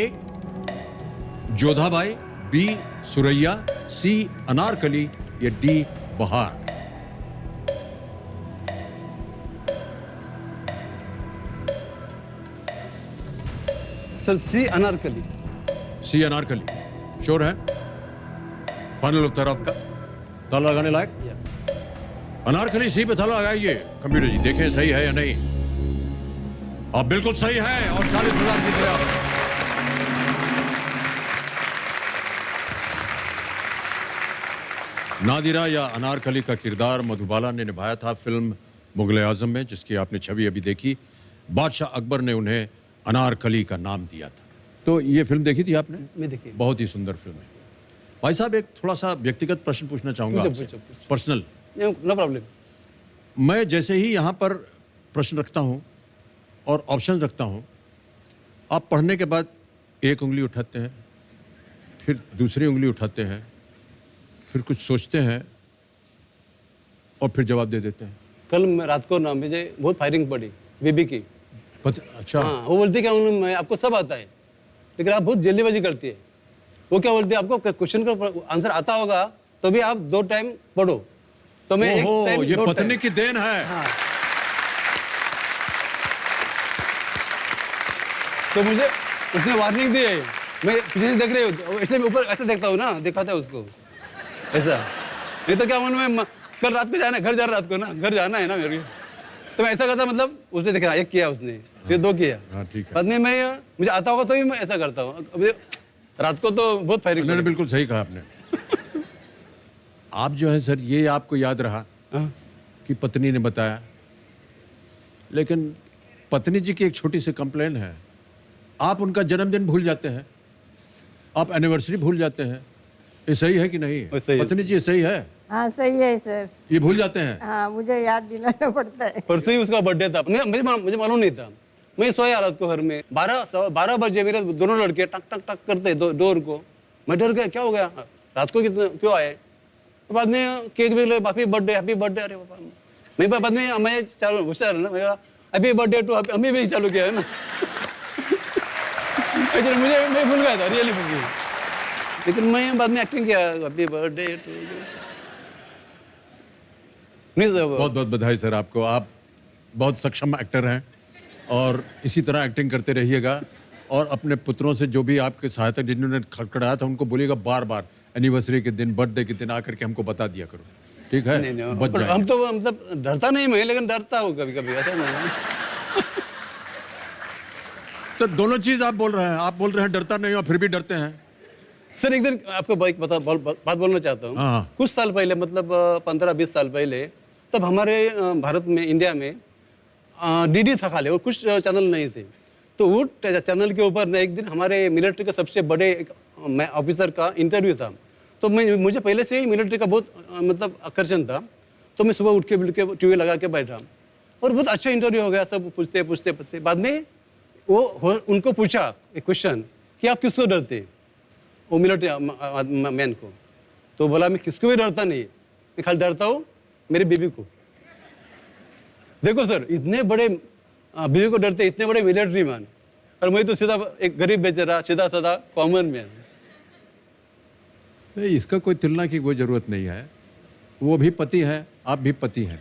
जोधाबाई, बी सुरैया, सी अनारकली या डी बहार। सर सी अनारकली। सी अनारकली श्योर है? फाइनल उत्तर आपका? ताला लगाने लायक? अनारकली सी पे ताला लगाइए। कंप्यूटर जी देखें सही है या नहीं। आप बिल्कुल सही है और 40,000 जीत रहे आप। नादिरा या अनारकली का किरदार मधुबाला ने निभाया था फिल्म मुगल आजम में, जिसकी आपने छवि अभी देखी। बादशाह अकबर ने उन्हें अनारकली का नाम दिया था। तो ये फिल्म देखी थी आपने? मैं देखी। बहुत ही सुंदर फिल्म है। भाई साहब, एक थोड़ा सा व्यक्तिगत प्रश्न पूछना चाहूंगा पूछो, आपसे। पूछो, पूछो। पर्सनल। No problem. मैं जैसे ही यहाँ पर प्रश्न रखता हूँ और ऑप्शन रखता हूँ, आप पढ़ने के बाद एक उंगली उठाते हैं, फिर दूसरी उंगली उठाते हैं, फिर कुछ सोचते हैं और फिर जवाब दे देते हैं। कल मैं रात को ना मुझे बहुत फायरिंग पड़ी बीबी की। अच्छा। हाँ, वो बोलती क्या मैं आपको सब आता है लेकिन आप बहुत जल्दीबाजी करती है। वो क्या बोलती है, आपको क्वेश्चन का आंसर आता होगा तो भी आप 2 टाइम पढ़ो। तो मैं एक टाइम, ये 2 पत्नी टाइम। की देन है। हाँ। तो मुझे उसने वार्निंग दी है। मैं पीछे से देख रही हूँ, इसलिए मैं ऊपर ऐसे देखता हूँ ना, दिखाता है उसको ऐसा। नहीं तो क्या मन में कल रात को जाना है, घर जा रात को ना, घर जाना है ना मेरे। तो मैं ऐसा करता, मतलब उसने देखा एक किया उसने, फिर 2 किया। हाँ, ठीक है। बाद में मैं मुझे आता होगा तो भी मैं ऐसा करता हूँ। अभी रात को तो बहुत फायरिंग। मैंने बिल्कुल सही कहा आपने। आप जो है सर, ये आपको याद रहा कि पत्नी ने बताया, लेकिन पत्नी जी की एक छोटी सी कंप्लेन है। आप उनका जन्मदिन भूल जाते हैं, आप एनिवर्सरी भूल जाते हैं। ये सही है कि नहीं? सही है। पत्नी जी, ये सही है? हाँ सही है सर। ये भूल जाते हैं? हाँ, मुझे याद दिलाना पड़ता है। परसों ही उसका बर्थडे था। मुझे मालूम नहीं था। मैं सोया रात को घर में, 12 बजे मेरे दोनों लड़के टक टक टक करते डोर को। मैं डर गया, क्या हो गया, रात को क्यों आए। तो बाद में केक भी लो, हैप्पी बर्थडे हैप्पी बर्थडे। अरे बाबा, मैं बाद में मैं चालू होशियार है ना, हैप्पी बर्थडे टू हमें भी चालू किया है ना। अच्छा, मैं भूल गया था, रियली भूल गया। लेकिन मैं बाद में एक्टिंग किया, हैप्पी बर्थडे टू। बहुत बहुत बधाई सर आपको। आप बहुत सक्षम एक्टर हैं और इसी तरह एक्टिंग करते रहिएगा। और अपने पुत्रों से जो भी आपके सहायता जिन्होंने खड़खड़ाया था, उनको बोलिएगा बार बार एनिवर्सरी के दिन, बर्थडे के दिन आकर के हमको बता दिया करो, ठीक है? नहीं, बच जाएंगे। हम तो मतलब डरता नहीं मैं, लेकिन डरता हूँ कभी कभी, ऐसा नहीं है। तो दोनों चीज आप बोल रहे हैं। आप बोल रहे हैं डरता नहीं और फिर भी डरते हैं। सर एक दिन आपको बात बोलना चाहता हूँ। हाँ। कुछ साल पहले, मतलब 15-20 साल पहले, तब हमारे भारत में, इंडिया में डीडी था खाली और कुछ चैनल नहीं थे। तो वो चैनल के ऊपर एक दिन हमारे मिलिट्री का सबसे बड़े ऑफिसर का इंटरव्यू था। तो मुझे पहले से ही मिलिट्री का बहुत मतलब आकर्षण था। तो मैं सुबह उठ के टीवी लगा के बैठा और बहुत अच्छा इंटरव्यू हो गया। सब पूछते पूछते पूछते बाद में वो उनको पूछा एक क्वेश्चन कि आप किसको डरते हैं, वो मिलिट्री मैन को। तो बोला मैं किसको भी डरता नहीं, मैं खाली डरता हूँ मेरी बीवी को। देखो सर, इतने बड़े बीवी को डरते, इतने बड़े मिलिट्री मैन, और मैं तो सीधा एक गरीब बेचारा, सीधा साधा कॉमन मैन। नहीं, इसका कोई तुलना की कोई जरूरत नहीं है। वो भी पति है, आप भी पति हैं।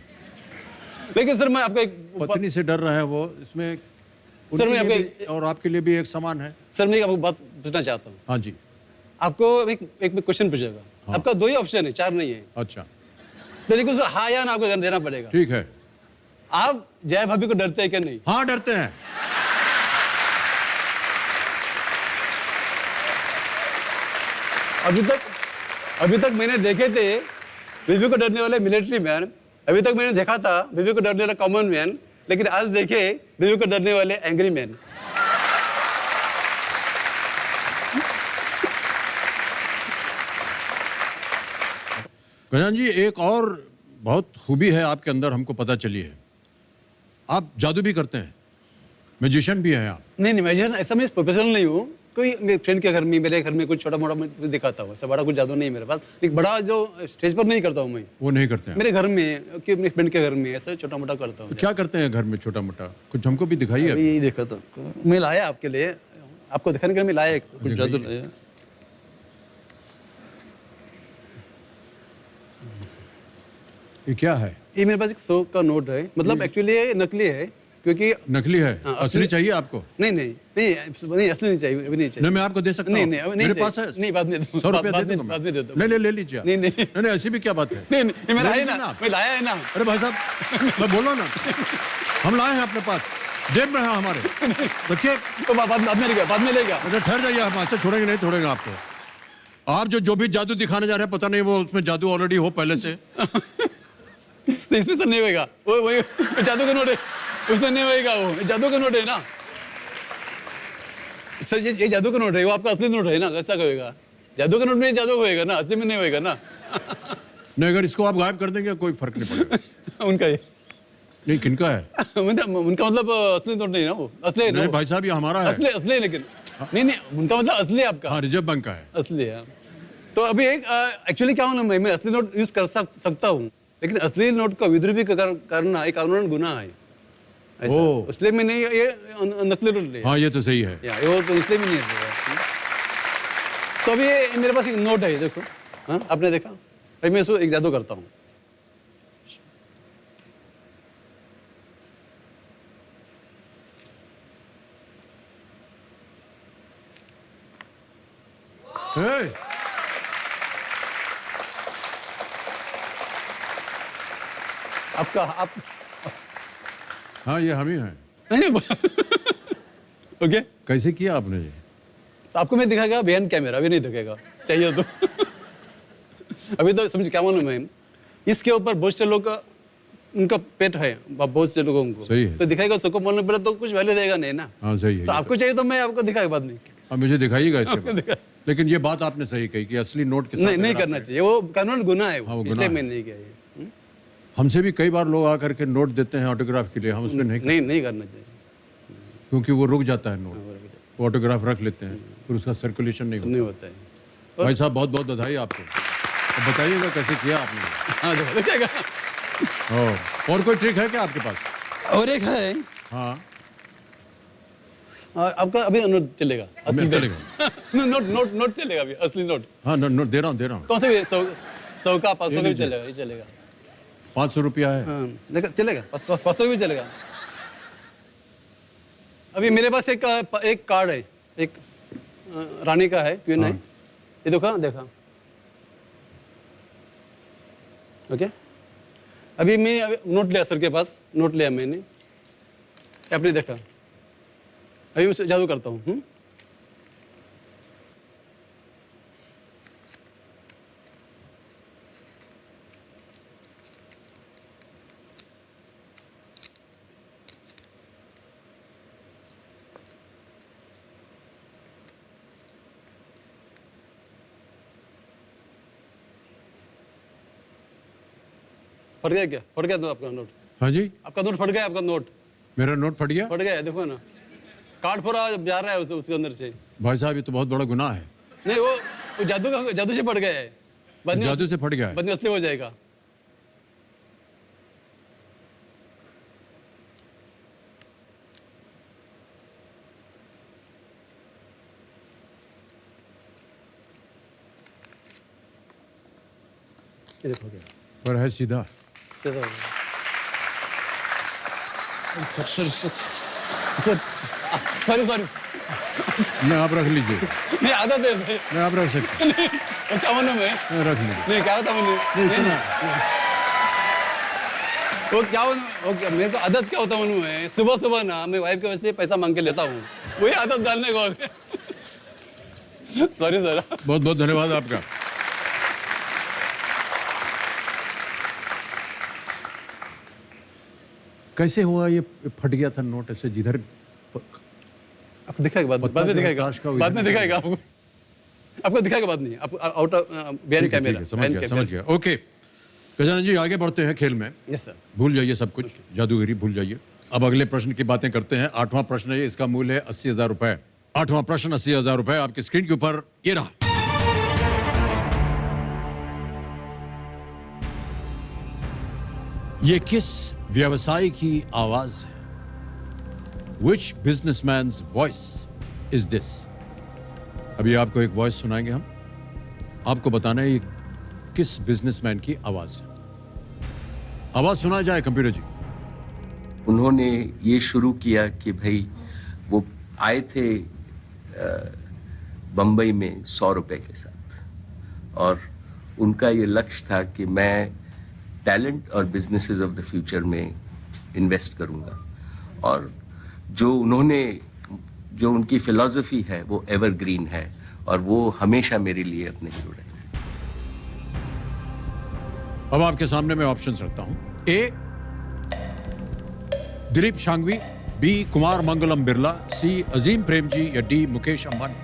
लेकिन सर मैं आपको एक पत्नी से डर रहा है वो, इसमें सर मैं उनके लिए आपको भी और आपके लिए भी एक समान है। सर मैं आपको बात पूछना चाहता हूँ। हाँ जी। आपको एक क्वेश्चन पूछेगा। हाँ। आपका 2 ही ऑप्शन है, 4 नहीं है। अच्छा, तो देखो सर, हाँ या ना आपको देना पड़ेगा। ठीक है। आप जय भाभी को डरते हैं क्या? नहीं। हाँ, डरते हैं। अभी तक मैंने देखे थे बीवी को डरने वाले मिलिट्री मैन, अभी तक मैंने देखा था बीवी को डरने वाला कॉमन मैन, लेकिन आज देखे बीवी को डरने वाले एंग्री मैन। गजान जी, एक और बहुत खूबी है आपके अंदर, हमको पता चली है। आप जादू भी करते हैं, मैजिशियन भी हैं आप। नहीं मैं ऐसा मैं प्रोफेशनल नहीं हूँ। कोई मेरे फ्रेंड के घर में, मेरे घर में कुछ छोटा मोटा मैं दिखाता हूँ, ऐसा बड़ा कुछ जादू नहीं है मेरे पास। एक बड़ा जो स्टेज पर नहीं करता हूँ मैं, वो नहीं करते हैं। मेरे घर में कि मेरे फ्रेंड के घर में ऐसा छोटा मोटा करता हूँ। क्या करते हैं घर में छोटा मोटा, कुछ हमको भी दिखाइए। अभी यही देखा तो मैं लाया आपके लिए, आपको दिखाने के लिए मैं लाया कुछ जादू लाया। ये क्या है? ये मेरे पास एक 100 का नोट है, मतलब एक्चुअली ये नकली है क्योंकि नकली है? हाँ, असली चाहिए आपको? नहीं असली नहीं चाहिए, अभी नहीं चाहिए। नहीं, मैं आपको दे सकता हूँ। नहीं मेरे पास है। नहीं, बाद में 100 रुपया दे दूंगा। बाद में दे दो। नहीं, ले लीजिए। नहीं, ऐसी भी क्या बात है? नहीं ये मेरा ले है लीजिए ना, आप। मैं लाया है ना। अरे भाई साहब, मैं बोल रहा हूँ ना, हम लाए हैं अपने पास, जेब में है हमारे। देखिए, तो बाद में लेगा। अच्छा ठहर जाइए, हम ऐसे छोड़ेंगे नहीं, छोड़ेंगे आपको। आप जो भी जादू दिखाने जा रहे हैं, पता नहीं वो उसमें जादू ऑलरेडी हो पहले से। तो इसमें सर नहीं होएगा, वो जादू का नोट है, उसमें नहीं होएगा। वो जादू का नोट है ना सर, ये जादू का नोट है, वो आपका असली नोट है ना, कैसा होएगा? जादू का नोट में जादू होएगा ना, असली में नहीं होएगा ना। नहीं, अगर इसको आप गायब कर देंगे कोई फर्क नहीं पड़ेगा। उनका ये नहीं, किनका है? उनका मतलब असली नोट नहीं ना, वो असली है ना। नहीं भाई साहब, ये हमारा है। असली है, लेकिन नहीं उनका मतलब असली है आपका। हाँ, रिजर्व बैंक का है। असली है। तो अभी एक एक्चुअली क्या होना, मैं असली नोट यूज कर सकता हूँ, लेकिन असली नोट का विद्रोह भी करना एक कानूनन गुनाह है। ओह। इसलिए मैं नहीं, ये नकली नोट ले। हाँ, ये तो सही है। वो तो इसलिए भी नहीं है। तो अभी ये मेरे पास एक नोट है, देखो। हाँ, आपने देखा? अभी मैं इसको एक जादू करता हूँ। हे! आपका आप हाँ, ये हम ही हैं। नहीं ओके, कैसे किया आपने ये? तो आपको मैं दिखाएगा बिहाइंड कैमरा, अभी नहीं दिखेगा, चाहिए तो। अभी तो समझ क्या मालूम है, इसके ऊपर बहुत से लोग का उनका पेट है, बहुत से लोगों को। सही है। तो दिखाएगा, सबको मालूम पड़े तो कुछ वैल्यू रहेगा नहीं ना। हाँ, सही है। तो आपको चाहिए तो मैं आपको दिखाएगा बाद में। अब मुझे दिखाइएगा इसके बाद। लेकिन ये बात आपने सही कही कि असली नोट के साथ नहीं अगर करना आप- चाहिए, वो कानून गुनाह है, हाँ, वो इसलिए गुनाह है। मैंने नहीं किया ये। हमसे भी कई बार लोग आकर के नोट देते हैं ऑटोग्राफ के लिए, हम उसमें नहीं करना चाहिए। क्योंकि वो रुक जाता है नोट, वो ऑटोग्राफ रख लेते हैं, फिर उसका सर्कुलेशन नहीं होता। नहीं होता है। भाई साहब, बहुत बहुत बधाई आपको। अब बताइएगा कैसे किया आपने। हाँ, दिखाएगा। और कोई ट्रिक है क्या आपके पास? और एक है, हाँ, आपका अभी नोट चलेगा, असली नोट चलेगा। नोट चलेगा अभी, असली नोट। हाँ, नोट दे रहा हूँ। कौन से भी 100 का 500 का भी चलेगा, ये चलेगा। 500 रुपया है। हाँ, देखा चलेगा, 500 भी चलेगा। अभी मेरे पास एक कार्ड है, एक रानी का है, क्वीन है। ये देखा। ओके, अभी मैं नोट लिया सर के पास, नोट लिया मैंने, आपने देखा। अभी मैं जादू करता हूँ। फट गया क्या? फट गया तो आपका नोट? हाँ जी, आपका नोट फट गया, आपका नोट मेरा नोट फट गया। फट गया, देखो ना, कार्ड पूरा जा रहा है उसके अंदर से। भाई साहब, ये तो बहुत बड़ा गुनाह है। नहीं, वो जादू से फट गया है, बाद में जादू से फट गया है। बाद में असली हो जाएगा। ये देखो गया। पर है सीधा। सर सॉरी नहीं, आप रख लीजिए। नहीं, आदत है सर। नहीं, आप रख सकते हैं। वो क्या मालूम है? नहीं, रख लीजिए। नहीं, क्या होता मैंने नहीं, सुना। वो क्या मेरे को आदत क्या होता मालूम है, सुबह ना मैं वाइफ के वजह से पैसा मांग के लेता हूँ, वही आदत डालने को। Sorry sir. बहुत बहुत धन्यवाद आपका। कैसे हुआ ये फट गया था नोट ऐसे जिधर? आपको दिखाएगा बाद में दिखाएगा, बाद में दिखाएगा आपको। आपको दिखाएगा बाद में, आपको आउट ऑफ बिहाइंड कैमरा। समझ गया। ओके, गजानन जी आगे बढ़ते हैं खेल में। Yes sir. भूल जाइए सब कुछ, जादूगरी भूल जाइए। अब अगले प्रश्न की बातें करते हैं। 8वां प्रश्न है, इसका मूल्य है 80,000 रुपए। 8वां प्रश्न 80,000 रुपए आपकी स्क्रीन के ऊपर ये रहा। ये किस व्यवसायी की आवाज है? Which businessman's voice is this? अभी आपको एक वॉइस सुनाएंगे हम, आपको बताना है ये किस बिजनेसमैन की आवाज है। आवाज सुना जाए कंप्यूटर जी। उन्होंने ये शुरू किया कि भाई वो आए थे बम्बई में 100 रुपए के साथ, और उनका ये लक्ष्य था कि मैं टैलेंट और बिजनेसेस ऑफ द फ्यूचर में इन्वेस्ट करूंगा, और जो उनकी फिलॉसफी है वो एवरग्रीन है, और वो हमेशा मेरे लिए अपने हीरो रहे। अब आपके सामने मैं ऑप्शंस रखता हूं। ए दिलीप शांघवी, बी कुमार मंगलम बिरला, सी अजीम प्रेमजी या D Mukesh Ambani.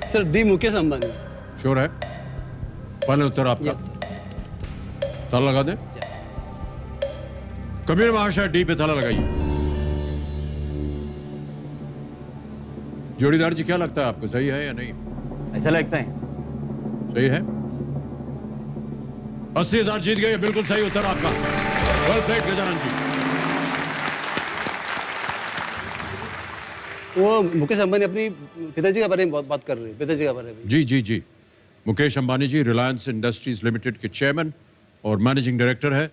Sir D Mukesh Ambani. Sure है? पहले उत्तर आपका। Yes sir. ताला लगा दें? कबीर महाशय डी पे ताला लगाइए। जोड़ीदार जी क्या लगता है आपको, सही है या नहीं? ऐसा लगता है। सही है। 80,000 जीत गए, बिल्कुल सही उत्तर आपका। वेल प्लेड गजानन जी। वो मुकेश अंबानी अपनी पिताजी के बारे में बात कर रहे हैं, पिताजी के बारे में। जी जी जी, मुकेश अंबानी जी रिलायंस इंडस्ट्रीज लिमिटेड के चेयरमैन और मैनेजिंग डायरेक्टर है।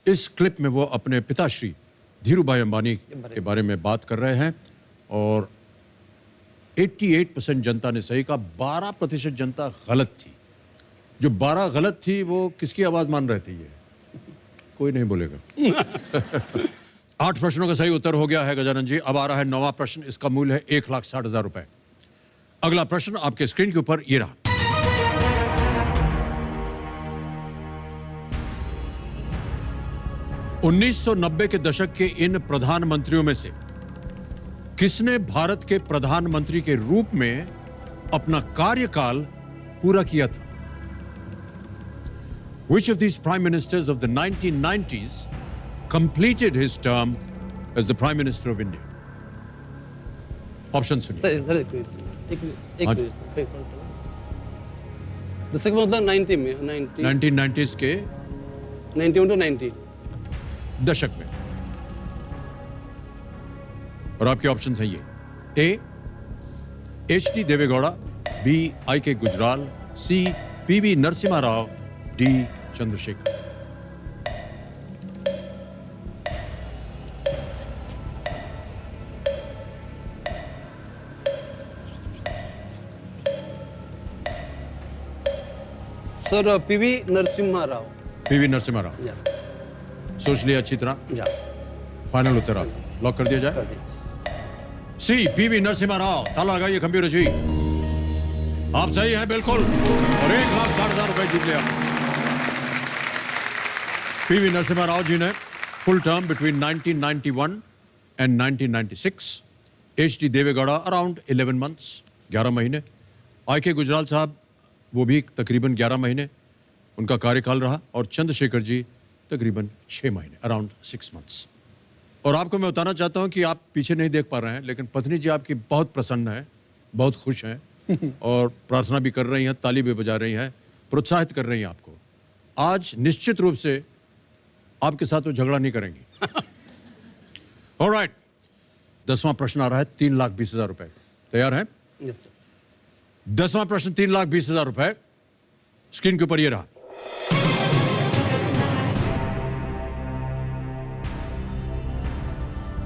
इस क्लिप में वो अपने पिताश्री धीरूभाई अंबानी के बारे में बात कर रहे हैं, और 88% जनता ने सही कहा, 12% जनता गलत थी। जो 12 गलत थी वो किसकी आवाज मान रहे थे? ये कोई नहीं बोलेगा। 8 प्रश्नों का सही उत्तर हो गया है गजानन जी। अब आ रहा है 9वां प्रश्न, इसका मूल्य है 1,60,000 रुपए। अगला प्रश्न आपके स्क्रीन के ऊपर ये रहा। $1990 के दशक के इन प्रधानमंत्रियों में से किसने भारत के प्रधानमंत्री के रूप में अपना कार्यकाल पूरा किया था? Which of these prime ministers of the 1990s completed his term as the Prime Minister of India? Option सुनिए। सर एक मिनट, एक मिनट सर, पेपर तो दशक मतलब 90 में, 1990s के 91 to 90 दशक में। और आपके ऑप्शन है ये। A H D. Devegowda, B I K. Gujral, C P V. Narasimha Rao, D Chandrashekhar. Sir P V Narasimha Rao. P V. Narasimha Rao. या सोच लिया अच्छी तरह। या फाइनल उत्तर आपका लॉक कर दिया जाए। कर दिया। सी पी.वी. नरसिम्हा राव। ताला लगाइए कंप्यूटर जी। आप सही हैं बिल्कुल, और 1,60,000 रुपए जीत लिया। पी.वी. नरसिम्हा राव जी ने full term between 1991 and 1996। HD. Devegowda around 11 months, 11 महीने। आई.के. गुजराल साहब वो भी तकरीबन 11 महीने उनका कार्यकाल रहा, और चंद्रशेखर जी तकरीबन 6 महीने, अराउंड 6 मंथ्स। और आपको मैं बताना चाहता हूं कि आप पीछे नहीं देख पा रहे हैं, लेकिन पत्नी जी आपकी बहुत प्रसन्न है, बहुत खुश हैं, और प्रार्थना भी कर रही हैं, ताली भी बजा रही हैं, प्रोत्साहित कर रही हैं आपको। आज निश्चित रूप से आपके साथ वो झगड़ा नहीं करेंगी। ऑलराइट, 10वां प्रश्न आ रहा है 3,20,000 रुपए। तैयार हैं? Yes sir. 10वां प्रश्न 3,20,000 रुपए। स्क्रीन के ऊपर ये रहा।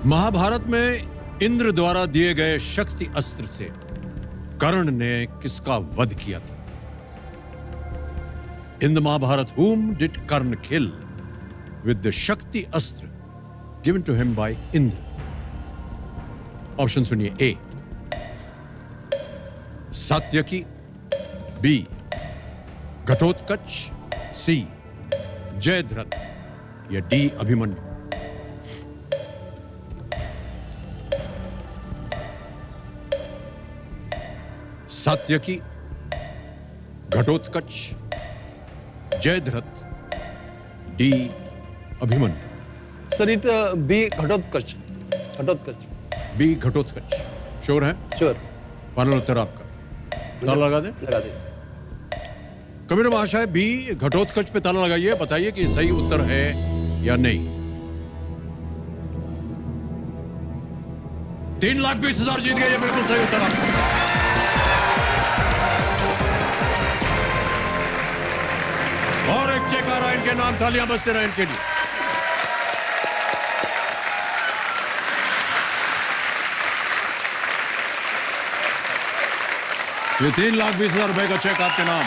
महाभारत में इंद्र द्वारा दिए गए शक्ति अस्त्र से कर्ण ने किसका वध किया था? In the Mahabharat whom did Karna kill with the शक्ति अस्त्र given to him by Indra? Option सुनिए। A Satyaki, B Ghatotkach, C Jayadrath या D Abhimanyu. Satyaki, Ghatotkach, Jayadrath, D Abhimanyu. Sir it B Ghatotkach, Ghatotkach. B Ghatotkach, sure है? श्योर, फाइनल उत्तर आपका, ताला लगा दें? लगा दे। कबीर महाशय, बी घटोत्कच पे ताला लगाइए, बताइए कि सही उत्तर है या नहीं। 3,20,000 जीत गए, ये बिल्कुल सही उत्तर आपका। और एक चेक आ रहा है इनके नाम, तालियां बजते रहे इनके लिए। ये 3,20,000 रुपए का चेक आपके नाम,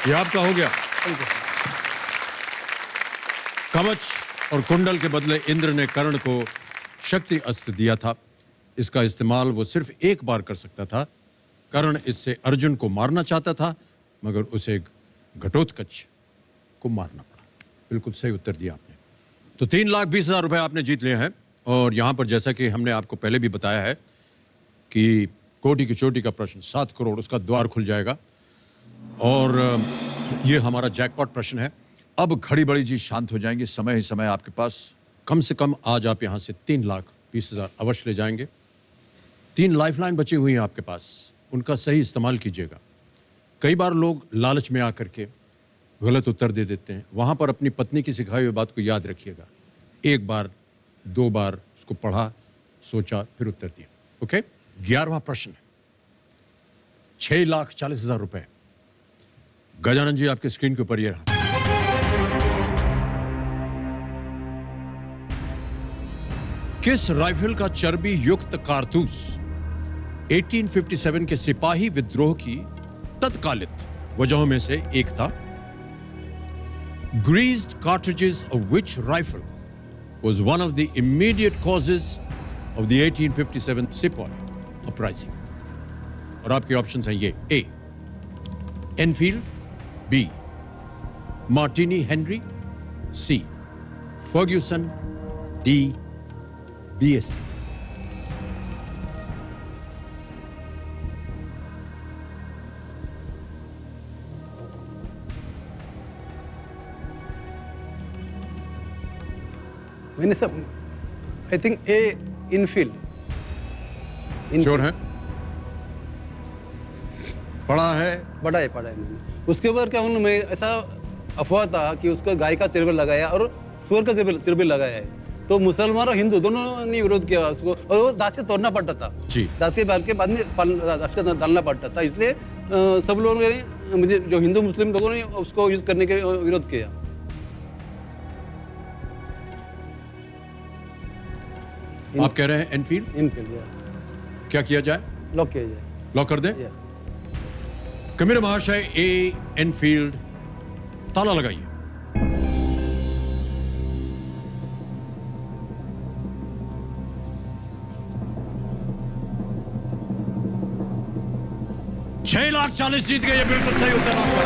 ये आपका हो गया। कवच और कुंडल के बदले इंद्र ने कर्ण को शक्ति अस्त्र दिया था। इसका इस्तेमाल वो सिर्फ एक बार कर सकता था। कर्ण इससे अर्जुन को मारना चाहता था, मगर उसे घटोत्कच को मारना पड़ा। बिल्कुल सही उत्तर दिया आपने। तो 3,20,000 रुपए आपने जीत लिए हैं। और यहां पर जैसा कि हमने आपको पहले भी बताया है कि कोटि की चोटी का प्रश्न 7 करोड़, उसका द्वार खुल जाएगा। और ये हमारा जैकपॉट प्रश्न है। अब घड़ी बड़ी जी शांत हो जाएंगे, समय ही समय आपके पास। कम से कम आज आप यहां से 3,20,000 अवश्य ले जाएंगे। 3 लाइफलाइन बची हुई हैं आपके पास, उनका सही इस्तेमाल कीजिएगा। कई बार लोग लालच में आकर के गलत उत्तर दे देते हैं। वहां पर अपनी पत्नी की सिखाई हुई बात को याद रखिएगा। 1 बार 2 बार उसको पढ़ा, सोचा, फिर उत्तर दिया। ओके, 11वां प्रश्न है, 6,40,000 रुपए। गजानन जी, आपके स्क्रीन के ऊपर ये रहा। किस राइफल का चर्बी युक्त कारतूस 1857 के सिपाही विद्रोह की तत्कालिक वजहों में से एक था? Greased cartridges of which rifle was one of the immediate causes of the 1857 Sepoy uprising? और आपके ऑप्शंस हैं ये: A. Enfield, B. Martini Henry, C. Ferguson, D. BSc. मैंने सब, I think A Enfield. Sure है? पढ़ा है? पढ़ा है मैंने। उसके ऊपर क्या उन्होंने, मैं ऐसा अफवाह था कि उसको गाय का सिर लगाया और सुअर का सिर भी लगाया है। तो मुसलमान और हिंदू दोनों ने विरोध किया उसको, और वो दांत से तोड़ना पड़ता था जी। दांत के बाद में डालना पड़ता था। इसलिए सब लोगों ने, मुझे जो हिंदू मुस्लिम लोगों ने उसको यूज करने के विरोध किया। आप कह रहे हैं एनफील्ड? इनफील्ड। क्या किया जाए? लॉक किया जाए। लॉक कर दें? कबीर महाशय, ए एनफील्ड, ताला लगाइए। $6,40,000 जीत गए, ये बिल्कुल सही उत्तर आपका।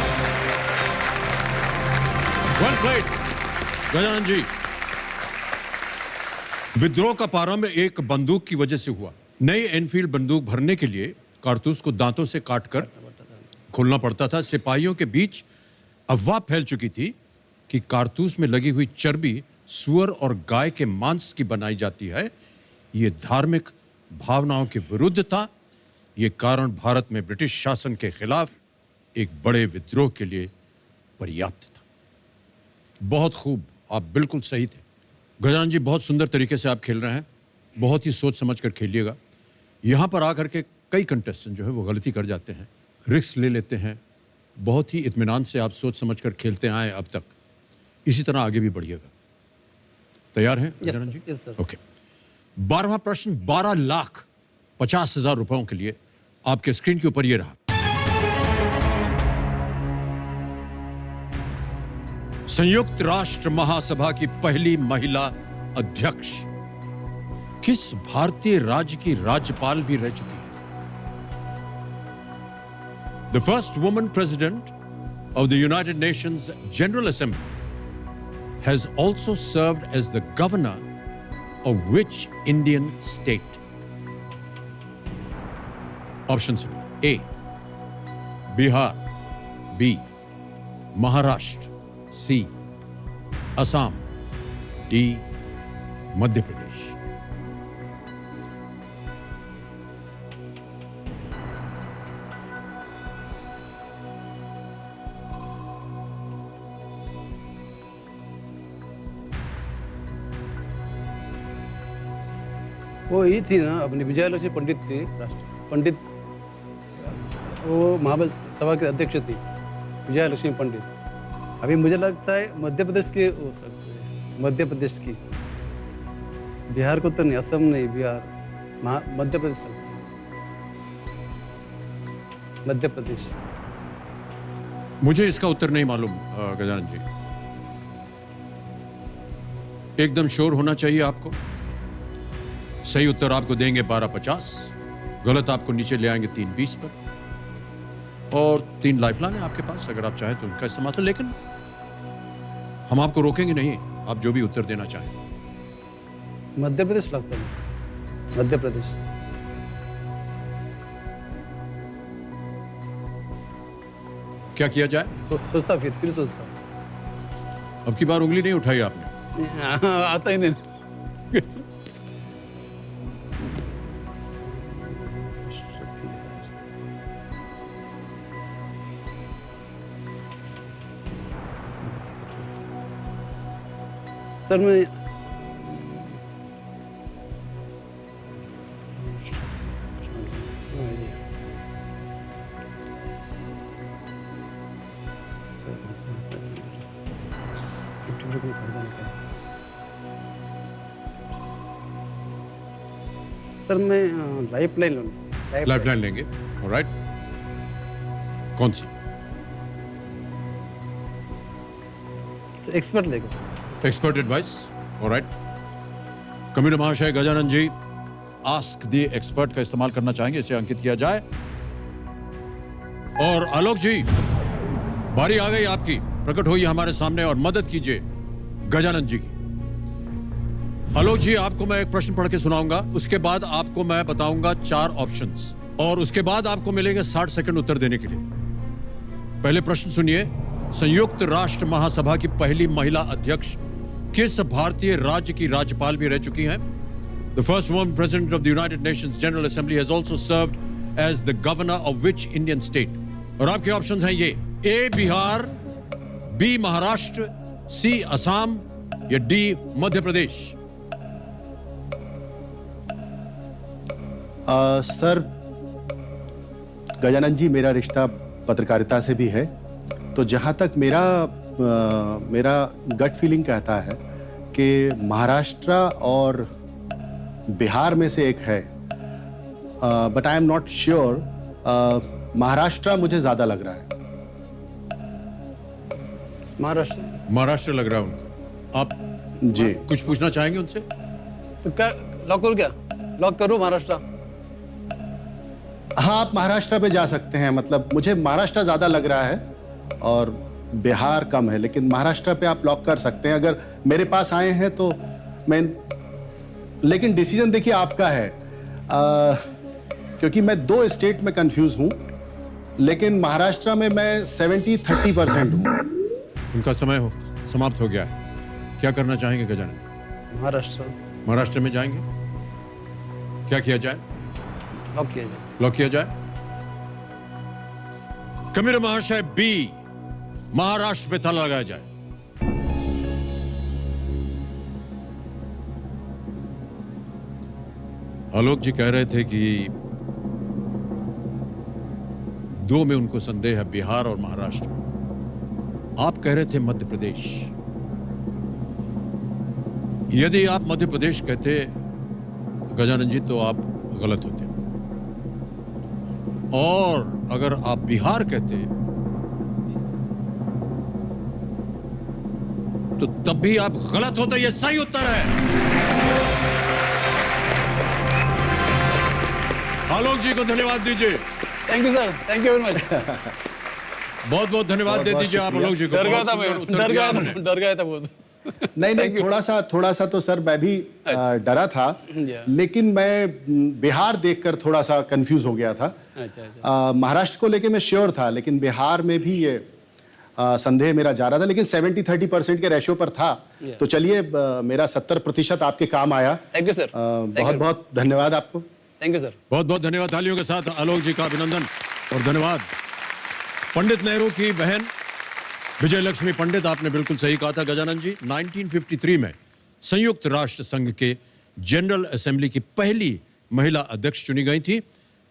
वेल प्लेड गजानन जी। विद्रोह का प्रारंभ एक बंदूक की वजह से हुआ। नई एनफील्ड बंदूक भरने के लिए कारतूस को दांतों से काटकर खोलना पड़ता था। सिपाहियों के बीच अफवाह फैल चुकी थी कि कारतूस में लगी हुई चर्बी सुअर और गाय के मांस की बनाई जाती है। ये धार्मिक भावनाओं के विरुद्ध था। ये कारण भारत में ब्रिटिश शासन के खिलाफ एक बड़े विद्रोह के लिए पर्याप्त था। बहुत खूब, आप बिल्कुल सही थे गजानन जी। बहुत सुंदर तरीके से आप खेल रहे हैं। बहुत ही सोच समझ कर खेलिएगा। यहाँ पर आकर के कई कंटेस्टेंट जो है वो गलती कर जाते हैं, रिस्क ले लेते हैं। बहुत ही इत्मीनान से आप सोच समझ कर खेलते आए अब तक। इसी तरह आगे भी बढ़िएगा। तैयार हैं Gajanan ji? Yes sir. Okay. 12वां प्रश्न 12,50,000 रुपयों के लिए आपके स्क्रीन के ऊपर ये रहा। संयुक्त राष्ट्र महासभा की पहली महिला अध्यक्ष किस भारतीय राज्य की राज्यपाल भी रह चुकी है? The first woman president of the United Nations General Assembly has also served as the governor of which Indian state? Option सुनिए। ए बिहार, बी महाराष्ट्र, सी असम, डी मध्य प्रदेश। वो ही थी ना अपनी विजयलक्ष्मी पंडित थी, राष्ट्र पंडित, वो महासभा के अध्यक्ष थी विजयलक्ष्मी पंडित। अभी मुझे लगता है मध्य प्रदेश के हो सकते हैं, मध्य प्रदेश की, बिहार को तो नहीं, असम नहीं, बिहार, मध्य प्रदेश लगता है, मध्य प्रदेश। मुझे इसका उत्तर नहीं मालूम गजानन जी, एकदम श्योर होना चाहिए आपको। सही उत्तर आपको देंगे 1250, गलत आपको नीचे ले आएंगे 320 पर। और 3 लाइफलाइन है आपके पास, अगर आप चाहें तो उनका इस्तेमाल करें, लेकिन हम आपको रोकेंगे नहीं, आप जो भी उत्तर देना चाहें। मध्य प्रदेश लगता है, मध्य प्रदेश। क्या किया जाए? सोचता फिर सोचता। अब की बार उंगली नहीं उठाई आपने। आता ही नहीं। सर मैं सर मैं लाइफलाइन लूँगा। लाइफलाइन लेंगे, ऑलराइट। कौन सी? एक्सपर्ट लेगा। Expert advice, alright. कमिश्नर महाशय Gajanan ji ask the expert का इस्तेमाल करना चाहेंगे, इसे अंकित किया जाए। और आलोक जी, बारी आ गई आपकी, प्रकट होइए हमारे सामने और मदद कीजिए गजानन जी की। आलोक जी, आपको मैं एक प्रश्न पढ़ के सुनाऊंगा, उसके बाद आपको मैं बताऊंगा 4 ऑप्शंस, और उसके बाद आपको मिलेंगे 60 सेकंड उत्तर देने के लिए। पहले प्रश्न सुनिए। संयुक्त राष्ट्र महासभा की पहली महिला अध्यक्ष किस भारतीय राज्य की राज्यपाल भी रह चुकी हैं? The first woman president of the United Nations General Assembly has also served as the governor of which Indian state? और आपके ऑप्शंस हैं ये: ए बिहार, बी महाराष्ट्र, सी असम या डी मध्य प्रदेश। सर गजानन जी, मेरा रिश्ता पत्रकारिता से भी है, तो जहाँ तक मेरा गट फीलिंग कहता है कि महाराष्ट्र और बिहार में से एक है, but I am not sure. Maharashtra मुझे ज्यादा लग रहा है। महाराष्ट्र लग रहा है उनको। आप जी कुछ पूछना चाहेंगे उनसे? तो क्या लॉक करूँ? क्या लॉक करूँ महाराष्ट्र? हाँ, आप महाराष्ट्र पे जा सकते हैं। मतलब मुझे महाराष्ट्र ज्यादा लग रहा है और बिहार कम है, लेकिन महाराष्ट्र पे आप लॉक कर सकते हैं अगर मेरे पास आए हैं तो। मैं लेकिन डिसीजन देखिए आपका है, क्योंकि मैं 2 स्टेट में कंफ्यूज हूं, लेकिन महाराष्ट्र में मैं 70-30% हूं। उनका समय समाप्त हो गया है। क्या करना चाहेंगे गजानन? महाराष्ट्र में जाएंगे? क्या किया जाए? लॉक किया जाए। कमिश्नर महाशय बी, महाराष्ट्र पे ताला लगाया जाए। आलोक जी कह रहे थे कि 2 में उनको संदेह है, बिहार और महाराष्ट्र में। आप कह रहे थे मध्य प्रदेश। यदि आप मध्य प्रदेश कहते गजानन जी तो आप गलत होते, और अगर आप बिहार कहते तो तब भी आप गलत होते। यह सही उत्तर है। आलोक जी को धन्यवाद दीजिए। Thank you sir, thank you very much. बहुत बहुत धन्यवाद दे दीजिए आप आलोक जी को। डर गया था बहुत। नहीं, थोड़ा सा तो सर मैं भी डरा था, लेकिन मैं बिहार देखकर थोड़ा सा कंफ्यूज हो गया था। अच्छा अच्छा। महाराष्ट्र को लेके मैं श्योर था, लेकिन बिहार में भी ये संदेह मेरा जा रहा था, लेकिन 70-30% के रेशियो पर था। तो चलिए, मेरा 70% आपके काम आया। Thank you sir. बहुत बहुत धन्यवाद आपको। Thank you sir. बहुत बहुत धन्यवाद। तालियों के साथ आलोक जी का अभिनंदन और धन्यवाद। पंडित नेहरू की बहन विजय लक्ष्मी पंडित, आपने बिल्कुल सही कहा था गजानन जी। 1953 में संयुक्त राष्ट्र संघ के जनरल असेंबली की पहली महिला अध्यक्ष चुनी गई थी।